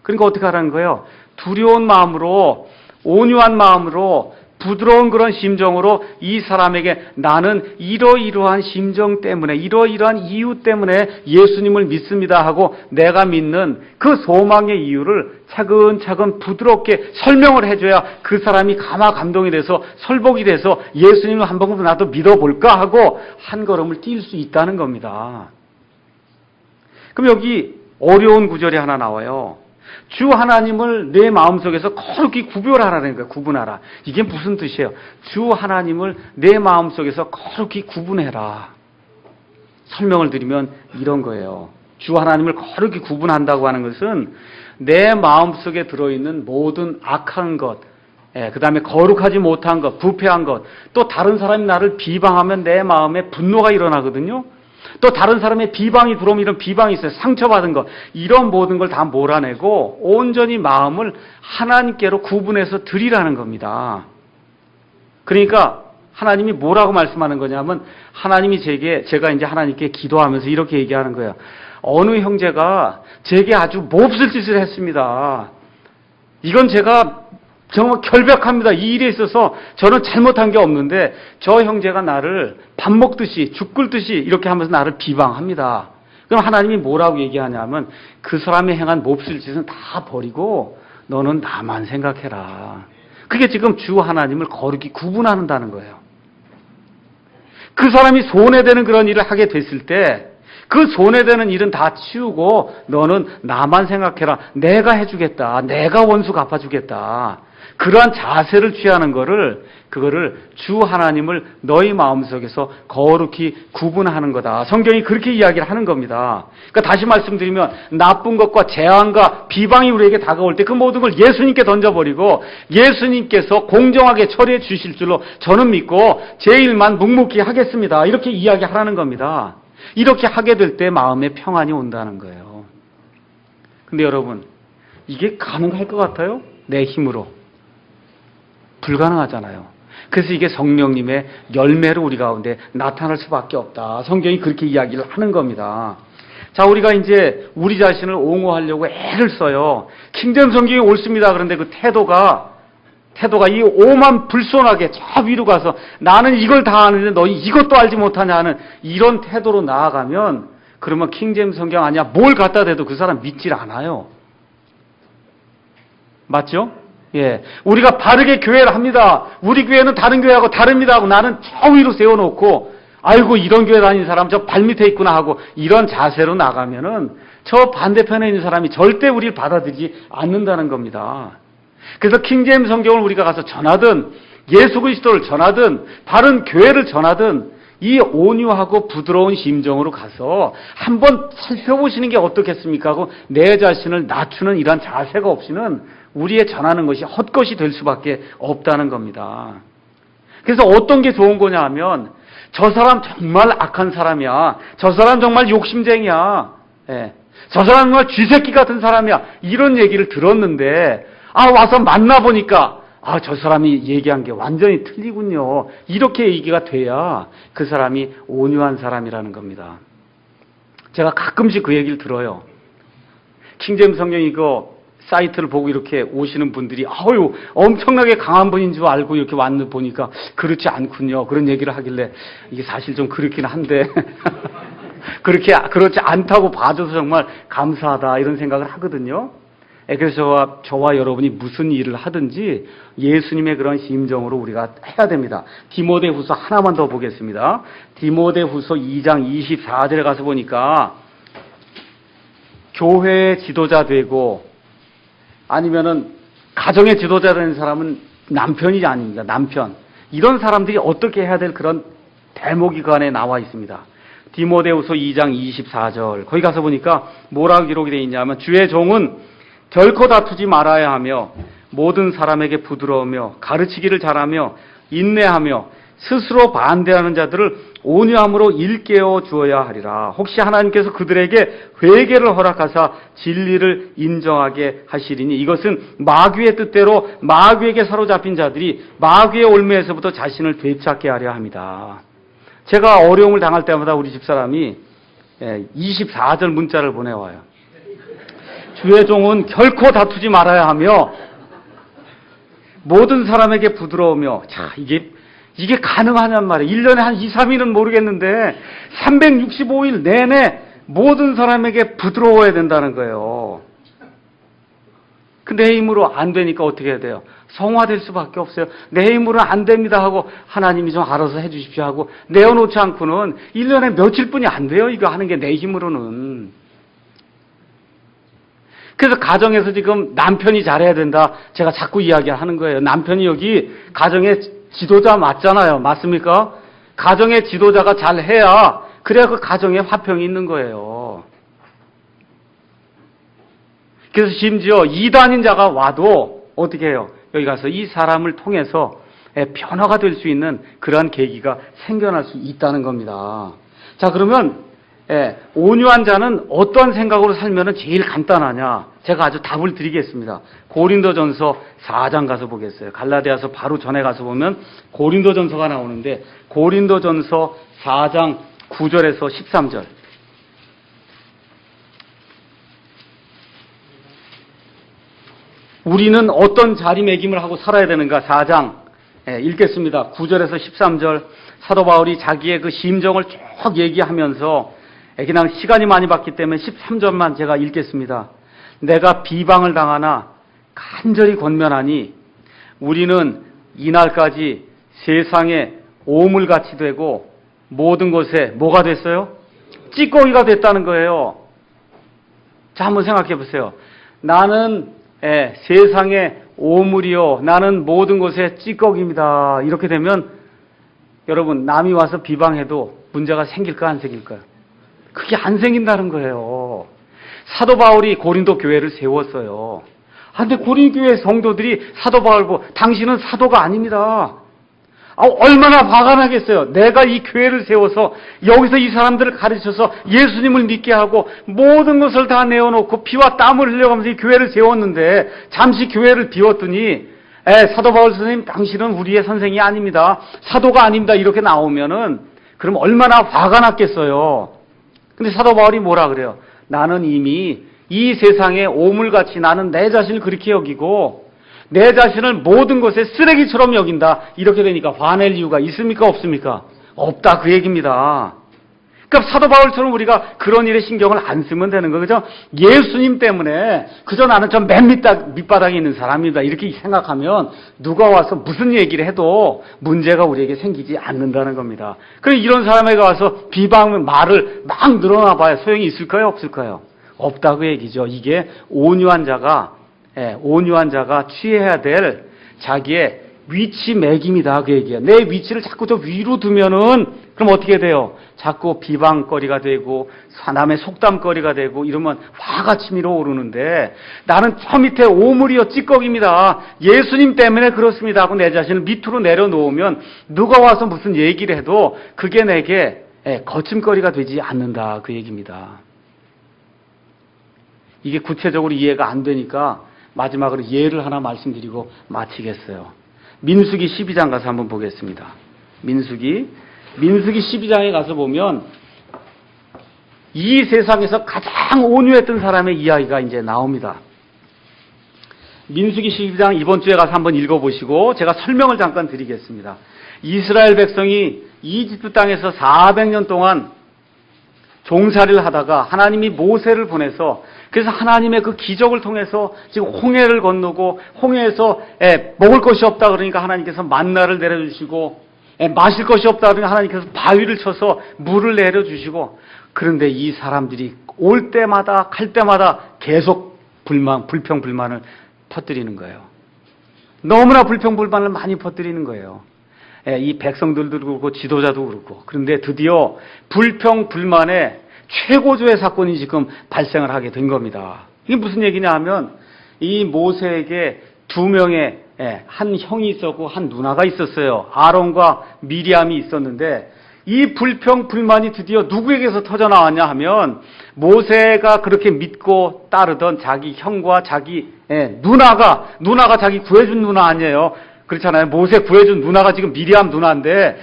Speaker 1: 그러니까 어떻게 하라는 거예요? 두려운 마음으로, 온유한 마음으로, 부드러운 그런 심정으로 이 사람에게 나는 이러이러한 심정 때문에, 이러이러한 이유 때문에 예수님을 믿습니다 하고 내가 믿는 그 소망의 이유를 차근차근 부드럽게 설명을 해줘야 그 사람이 감동이 돼서 설복이 돼서 예수님을 한 번 나도 믿어볼까 하고 한 걸음을 뛸 수 있다는 겁니다. 그럼 여기 어려운 구절이 하나 나와요. 주 하나님을 내 마음속에서 거룩히 구별하라는 거예요. 구분하라. 이게 무슨 뜻이에요? 주 하나님을 내 마음속에서 거룩히 구분해라. 설명을 드리면 이런 거예요. 주 하나님을 거룩히 구분한다고 하는 것은 내 마음속에 들어있는 모든 악한 것, 그 다음에 거룩하지 못한 것, 부패한 것, 또 다른 사람이 나를 비방하면 내 마음에 분노가 일어나거든요. 또 다른 사람의 비방이 들어오면 이런 비방이 있어요. 상처받은 것. 이런 모든 걸 다 몰아내고 온전히 마음을 하나님께로 구분해서 드리라는 겁니다. 그러니까 하나님이 뭐라고 말씀하는 거냐면 하나님이 제가 이제 하나님께 기도하면서 이렇게 얘기하는 거예요. 어느 형제가 제게 아주 몹쓸 짓을 했습니다. 이건 제가 정말 결백합니다. 이 일에 있어서 저는 잘못한 게 없는데 저 형제가 나를 밥 먹듯이 죽 끓듯이 이렇게 하면서 나를 비방합니다. 그럼 하나님이 뭐라고 얘기하냐면 그 사람이 행한 몹쓸 짓은 다 버리고 너는 나만 생각해라. 그게 지금 주 하나님을 거룩히 구분한다는 거예요. 그 사람이 손해되는 그런 일을 하게 됐을 때 그 손해되는 일은 다 치우고 너는 나만 생각해라. 내가 해주겠다. 내가 원수 갚아주겠다. 그러한 자세를 취하는 그거를 주 하나님을 너희 마음속에서 거룩히 구분하는 거다. 성경이 그렇게 이야기를 하는 겁니다. 그러니까 다시 말씀드리면 나쁜 것과 재앙과 비방이 우리에게 다가올 때 그 모든 걸 예수님께 던져버리고 예수님께서 공정하게 처리해 주실 줄로 저는 믿고 제 일만 묵묵히 하겠습니다. 이렇게 이야기하라는 겁니다. 이렇게 하게 될 때 마음에 평안이 온다는 거예요. 근데 여러분, 이게 가능할 것 같아요? 내 힘으로. 불가능하잖아요. 그래서 이게 성령님의 열매로 우리 가운데 나타날 수밖에 없다. 성경이 그렇게 이야기를 하는 겁니다. 자, 우리가 이제 우리 자신을 옹호하려고 애를 써요. 킹덤 성경이 옳습니다. 그런데 그 태도가 이 오만 불손하게 저 위로 가서 나는 이걸 다 아는데 너 이것도 알지 못하냐 하는 이런 태도로 나아가면 그러면 킹잼 성경 아니야 뭘 갖다 대도 그 사람 믿질 않아요. 맞죠? 예. 우리가 바르게 교회를 합니다. 우리 교회는 다른 교회하고 다릅니다 하고 나는 저 위로 세워놓고 아이고 이런 교회 다니는 사람 저 발밑에 있구나 하고 이런 자세로 나가면은 저 반대편에 있는 사람이 절대 우리를 받아들이지 않는다는 겁니다. 그래서 킹제임스 성경을 우리가 가서 전하든 예수 그리스도를 전하든 바른 교회를 전하든 이 온유하고 부드러운 심정으로 가서 한번 살펴보시는 게 어떻겠습니까 하고 내 자신을 낮추는 이런 자세가 없이는 우리의 전하는 것이 헛것이 될 수밖에 없다는 겁니다. 그래서 어떤 게 좋은 거냐 하면 저 사람 정말 악한 사람이야. 저 사람 정말 욕심쟁이야. 예. 저 사람 정말 쥐새끼 같은 사람이야. 이런 얘기를 들었는데 와서 만나보니까 저 사람이 얘기한 게 완전히 틀리군요. 이렇게 얘기가 돼야 그 사람이 온유한 사람이라는 겁니다. 제가 가끔씩 그 얘기를 들어요. 킹제임스 성경 이거 사이트를 보고 이렇게 오시는 분들이 엄청나게 강한 분인 줄 알고 이렇게 왔는 보니까 그렇지 않군요. 그런 얘기를 하길래 이게 사실 좀 그렇긴 한데 그렇지 않다고 봐줘서 정말 감사하다 이런 생각을 하거든요. 그래서 저와 여러분이 무슨 일을 하든지 예수님의 그런 심정으로 우리가 해야 됩니다. 디모데후서 하나만 더 보겠습니다. 디모데후서 2장 24절에 가서 보니까 교회의 지도자 되고 아니면은 가정의 지도자 되는 사람은 남편이 아닙니다. 남편. 이런 사람들이 어떻게 해야 될 그런 대목이 그 안에 나와 있습니다. 디모데후서 2장 24절. 거기 가서 보니까 뭐라고 기록이 되어 있냐면 주의 종은 결코 다투지 말아야 하며 모든 사람에게 부드러우며 가르치기를 잘하며 인내하며 스스로 반대하는 자들을 온유함으로 일깨워 주어야 하리라. 혹시 하나님께서 그들에게 회개를 허락하사 진리를 인정하게 하시리니 이것은 마귀의 뜻대로 마귀에게 사로잡힌 자들이 마귀의 올무에서부터 자신을 되찾게 하려 합니다. 제가 어려움을 당할 때마다 우리 집사람이 24절 문자를 보내와요. 주의 종은 결코 다투지 말아야 하며 모든 사람에게 부드러우며. 자, 이게 가능하냔 말이에요. 1년에 한 2, 3일은 모르겠는데 365일 내내 모든 사람에게 부드러워야 된다는 거예요. 내 힘으로 안 되니까 어떻게 해야 돼요? 성화될 수밖에 없어요. 내 힘으로는 안 됩니다 하고 하나님이 좀 알아서 해 주십시오 하고 내어놓지 않고는 1년에 며칠뿐이 안 돼요. 이거 하는 게 내 힘으로는. 그래서 가정에서 지금 남편이 잘해야 된다. 제가 자꾸 이야기하는 거예요. 남편이 여기 가정의 지도자 맞잖아요. 맞습니까? 가정의 지도자가 잘해야 그래야 그 가정에 화평이 있는 거예요. 그래서 심지어 이단인 자가 와도 어떻게 해요? 여기 가서 이 사람을 통해서 변화가 될 수 있는 그러한 계기가 생겨날 수 있다는 겁니다. 자, 그러면 온유한 자는 어떤 생각으로 살면 제일 간단하냐? 제가 아주 답을 드리겠습니다. 고린도전서 4장 가서 보겠어요. 갈라디아서 바로 전에 가서 보면 고린도전서가 나오는데 고린도전서 4장 9절에서 13절. 우리는 어떤 자리매김을 하고 살아야 되는가? 4장 읽겠습니다. 9절에서 13절. 사도 바울이 자기의 그 심정을 쭉 얘기하면서 그냥 시간이 많이 받기 때문에 13절만 제가 읽겠습니다. 내가 비방을 당하나 간절히 권면하니 우리는 이날까지 세상에 오물같이 되고 모든 것에 뭐가 됐어요? 찌꺼기가 됐다는 거예요. 자, 한번 생각해 보세요. 나는 세상에 오물이요, 나는 모든 것에 찌꺼기입니다. 이렇게 되면 여러분, 남이 와서 비방해도 문제가 생길까 안 생길까요? 그게 안 생긴다는 거예요. 사도 바울이 고린도 교회를 세웠어요. 근데 고린도 교회 성도들이 사도 바울 보고 당신은 사도가 아닙니다. 얼마나 화가 나겠어요. 내가 이 교회를 세워서 여기서 이 사람들을 가르쳐서 예수님을 믿게 하고 모든 것을 다 내어놓고 피와 땀을 흘려가면서 이 교회를 세웠는데 잠시 교회를 비웠더니 사도 바울 선생님 당신은 우리의 선생이 아닙니다. 사도가 아닙니다. 이렇게 나오면은 그럼 얼마나 화가 났겠어요. 근데 사도 바울이 뭐라 그래요? 나는 이미 이 세상에 오물같이 나는 내 자신을 그렇게 여기고 내 자신을 모든 것에 쓰레기처럼 여긴다. 이렇게 되니까 화낼 이유가 있습니까? 없습니까? 없다. 그 얘기입니다. 그러니까 사도 바울처럼 우리가 그런 일에 신경을 안 쓰면 되는 거죠. 예수님 때문에 그저 나는 좀 맨 밑바닥에 있는 사람이다. 이렇게 생각하면 누가 와서 무슨 얘기를 해도 문제가 우리에게 생기지 않는다는 겁니다. 그럼 이런 사람에게 와서 비방 말을 막 늘어나 봐야 소용이 있을까요? 없을까요? 없다. 그 얘기죠. 이게 온유한 자가 취해야 될 자기의 위치 매김이다. 그 얘기야. 내 위치를 자꾸 저 위로 두면은 그럼 어떻게 돼요? 자꾸 비방거리가 되고 남의 속담거리가 되고 이러면 화가 치밀어 오르는데 나는 저 밑에 오물이요 찌꺼기입니다. 예수님 때문에 그렇습니다 하고 내 자신을 밑으로 내려놓으면 누가 와서 무슨 얘기를 해도 그게 내게 거침거리가 되지 않는다. 그 얘기입니다. 이게 구체적으로 이해가 안 되니까 마지막으로 예를 하나 말씀드리고 마치겠어요. 민수기 12장 가서 한번 보겠습니다. 민수기 12장에 가서 보면 이 세상에서 가장 온유했던 사람의 이야기가 이제 나옵니다. 민수기 12장 이번 주에 가서 한번 읽어보시고 제가 설명을 잠깐 드리겠습니다. 이스라엘 백성이 이집트 땅에서 400년 동안 종살이를 하다가 하나님이 모세를 보내서 그래서 하나님의 그 기적을 통해서 지금 홍해를 건너고 홍해에서 먹을 것이 없다 그러니까 하나님께서 만나를 내려주시고 마실 것이 없다 그러니까 하나님께서 바위를 쳐서 물을 내려주시고 그런데 이 사람들이 올 때마다 갈 때마다 계속 불평 불만을 터뜨리는 거예요. 너무나 불평불만을 많이 퍼뜨리는 거예요. 이 백성들도 그렇고 지도자도 그렇고. 그런데 드디어 불평불만의 최고조의 사건이 지금 발생을 하게 된 겁니다. 이게 무슨 얘기냐 하면 이 모세에게 두 명의 한 형이 있었고 한 누나가 있었어요. 아론과 미리암이 있었는데 이 불평불만이 드디어 누구에게서 터져나왔냐 하면 모세가 그렇게 믿고 따르던 자기 형과 자기 누나가 자기 구해준 누나 아니에요. 그렇잖아요. 모세 구해준 누나가 지금 미리암 누나인데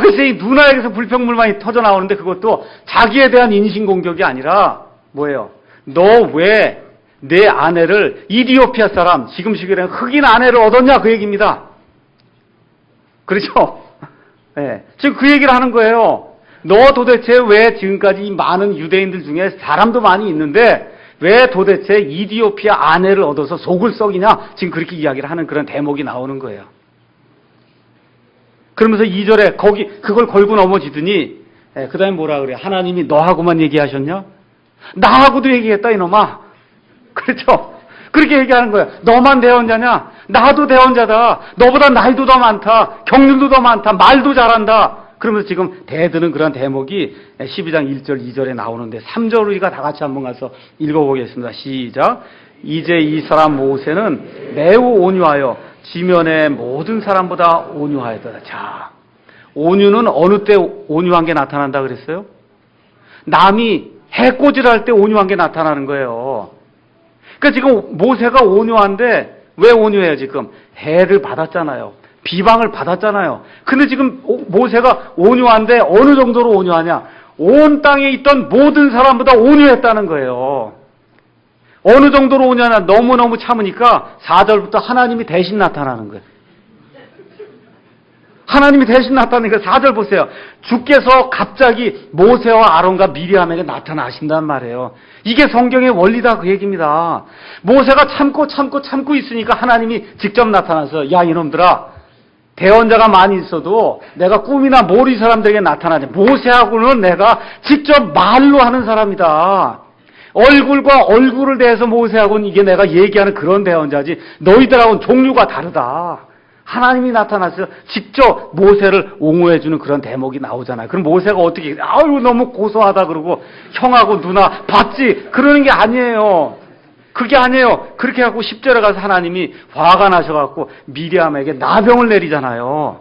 Speaker 1: 글쎄 이 누나에게서 불평불만이 터져나오는데 그것도 자기에 대한 인신공격이 아니라 뭐예요? 너 왜 내 아내를 이디오피아 사람 지금 시기에는 흑인 아내를 얻었냐 그 얘기입니다. 그렇죠? 지금 그 얘기를 하는 거예요. 너 도대체 왜 지금까지 이 많은 유대인들 중에 사람도 많이 있는데 왜 도대체 이디오피아 아내를 얻어서 속을 썩이냐? 지금 그렇게 이야기를 하는 그런 대목이 나오는 거예요. 그러면서 2절에 그걸 걸고 넘어지더니 그 다음에 뭐라 그래? 하나님이 너하고만 얘기하셨냐? 나하고도 얘기했다 이놈아. 그렇죠? 그렇게 얘기하는 거예요. 너만 대언자냐? 나도 대언자다. 너보다 나이도 더 많다. 경륜도 더 많다. 말도 잘한다. 그러면서 지금 대드는 그런 대목이 12장 1절 2절에 나오는데 3절 우리가 다 같이 한번 가서 읽어보겠습니다. 시작. 이제 이 사람 모세는 매우 온유하여 지면의 모든 사람보다 온유하였다. 자, 온유는 어느 때 온유한 게 나타난다 그랬어요? 남이 해코지를 할 때 온유한 게 나타나는 거예요. 그러니까 지금 모세가 온유한데 왜 온유해요 지금? 해를 받았잖아요. 비방을 받았잖아요. 근데 지금 모세가 온유한데 어느 정도로 온유하냐? 온 땅에 있던 모든 사람보다 온유했다는 거예요. 어느 정도로 온유하냐? 너무너무 참으니까 4절부터 하나님이 대신 나타나는 거예요. 하나님이 대신 나타나니까 4절 보세요. 주께서 갑자기 모세와 아론과 미리암에게 나타나신단 말이에요. 이게 성경의 원리다 그 얘기입니다. 모세가 참고 있으니까 하나님이 직접 나타나서 야 이놈들아 대언자가 많이 있어도 내가 꿈이나 모리 사람들에게 나타나지. 모세하고는 내가 직접 말로 하는 사람이다. 얼굴과 얼굴을 대해서 모세하고는 이게 내가 얘기하는 그런 대언자지 너희들하고는 종류가 다르다. 하나님이 나타나서 직접 모세를 옹호해주는 그런 대목이 나오잖아요. 그럼 모세가 어떻게 아유 너무 고소하다 그러고 형하고 누나 봤지? 그러는 게 아니에요. 그게 아니에요. 그렇게 하고 10절에 가서 하나님이 화가 나셔갖고 미리암에게 나병을 내리잖아요.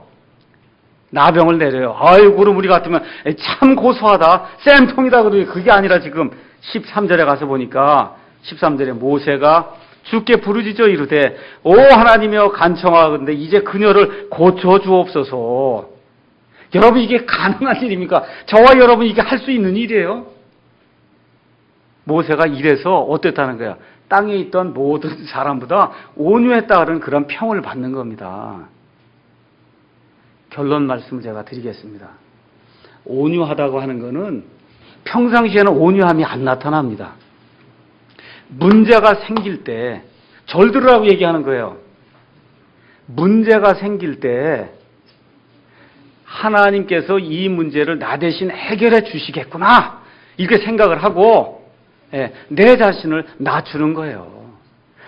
Speaker 1: 나병을 내려요. 아이고 그럼 우리 같으면 참 고소하다. 쌤통이다 그러니 그게 아니라 지금 13절에 가서 보니까 13절에 모세가 주께 부르짖어 이르되 오 하나님이여 간청하건대 이제 그녀를 고쳐 주옵소서. 여러분 이게 가능한 일입니까? 저와 여러분 이게 할 수 있는 일이에요? 모세가 이래서 어땠다는 거야? 땅에 있던 모든 사람보다 온유했다는 그런 평을 받는 겁니다. 결론 말씀을 제가 드리겠습니다. 온유하다고 하는 거는 평상시에는 온유함이 안 나타납니다. 문제가 생길 때 절 들으라고 얘기하는 거예요. 문제가 생길 때 하나님께서 이 문제를 나 대신 해결해 주시겠구나 이렇게 생각을 하고 내 자신을 낮추는 거예요.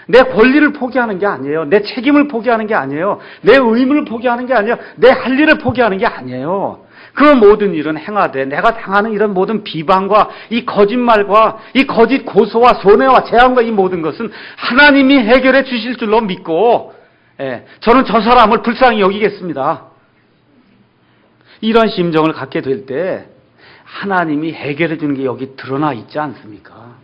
Speaker 1: 내 권리를 포기하는 게 아니에요. 내 책임을 포기하는 게 아니에요. 내 의무를 포기하는 게 아니에요. 내 할 일을 포기하는 게 아니에요. 그 모든 일은 행하되 내가 당하는 이런 모든 비방과 이 거짓말과 이 거짓 고소와 손해와 재앙과 이 모든 것은 하나님이 해결해 주실 줄로 믿고 저는 저 사람을 불쌍히 여기겠습니다. 이런 심정을 갖게 될 때 하나님이 해결해 주는 게 여기 드러나 있지 않습니까?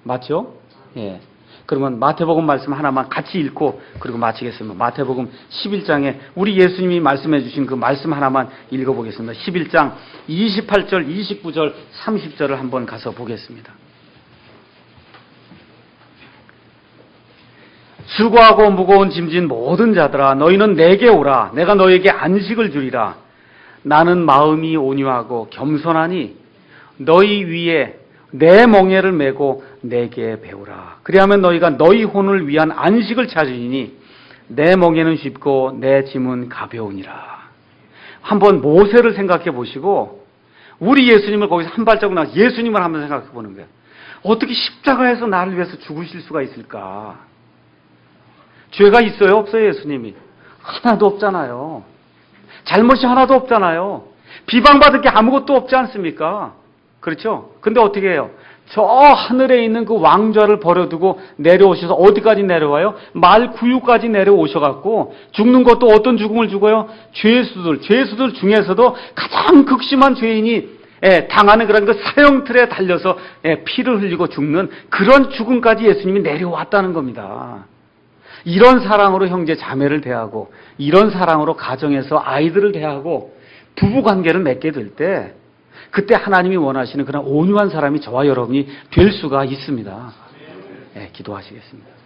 Speaker 1: 맞죠? 예. 그러면 마태복음 말씀 하나만 같이 읽고 그리고 마치겠습니다. 마태복음 11장에 우리 예수님이 말씀해 주신 그 말씀 하나만 읽어보겠습니다. 11장 28절, 29절, 30절을 한번 가서 보겠습니다. 수고하고 무거운 짐진 모든 자들아 너희는 내게 오라. 내가 너희에게 안식을 주리라. 나는 마음이 온유하고 겸손하니 너희 위에 내 멍에를 메고 내게 배우라. 그리하면 너희가 너희 혼을 위한 안식을 찾으니 내 멍에는 쉽고 내 짐은 가벼우니라. 한번 모세를 생각해 보시고 우리 예수님을 거기서 한 발자국 나가 예수님을 한번 생각해 보는 거예요. 어떻게 십자가에서 나를 위해서 죽으실 수가 있을까? 죄가 있어요, 없어요, 예수님이? 하나도 없잖아요. 잘못이 하나도 없잖아요. 비방받을 게 아무것도 없지 않습니까? 그렇죠? 근데 어떻게 해요? 저 하늘에 있는 그 왕좌를 버려두고 내려오셔서 어디까지 내려와요? 말 구유까지 내려오셔갖고 죽는 것도 어떤 죽음을 죽어요? 죄수들 중에서도 가장 극심한 죄인이 당하는 그런 그 사형틀에 달려서 피를 흘리고 죽는 그런 죽음까지 예수님이 내려왔다는 겁니다. 이런 사랑으로 형제 자매를 대하고 이런 사랑으로 가정에서 아이들을 대하고 부부 관계를 맺게 될 때 그때 하나님이 원하시는 그런 온유한 사람이 저와 여러분이 될 수가 있습니다. 기도하시겠습니다.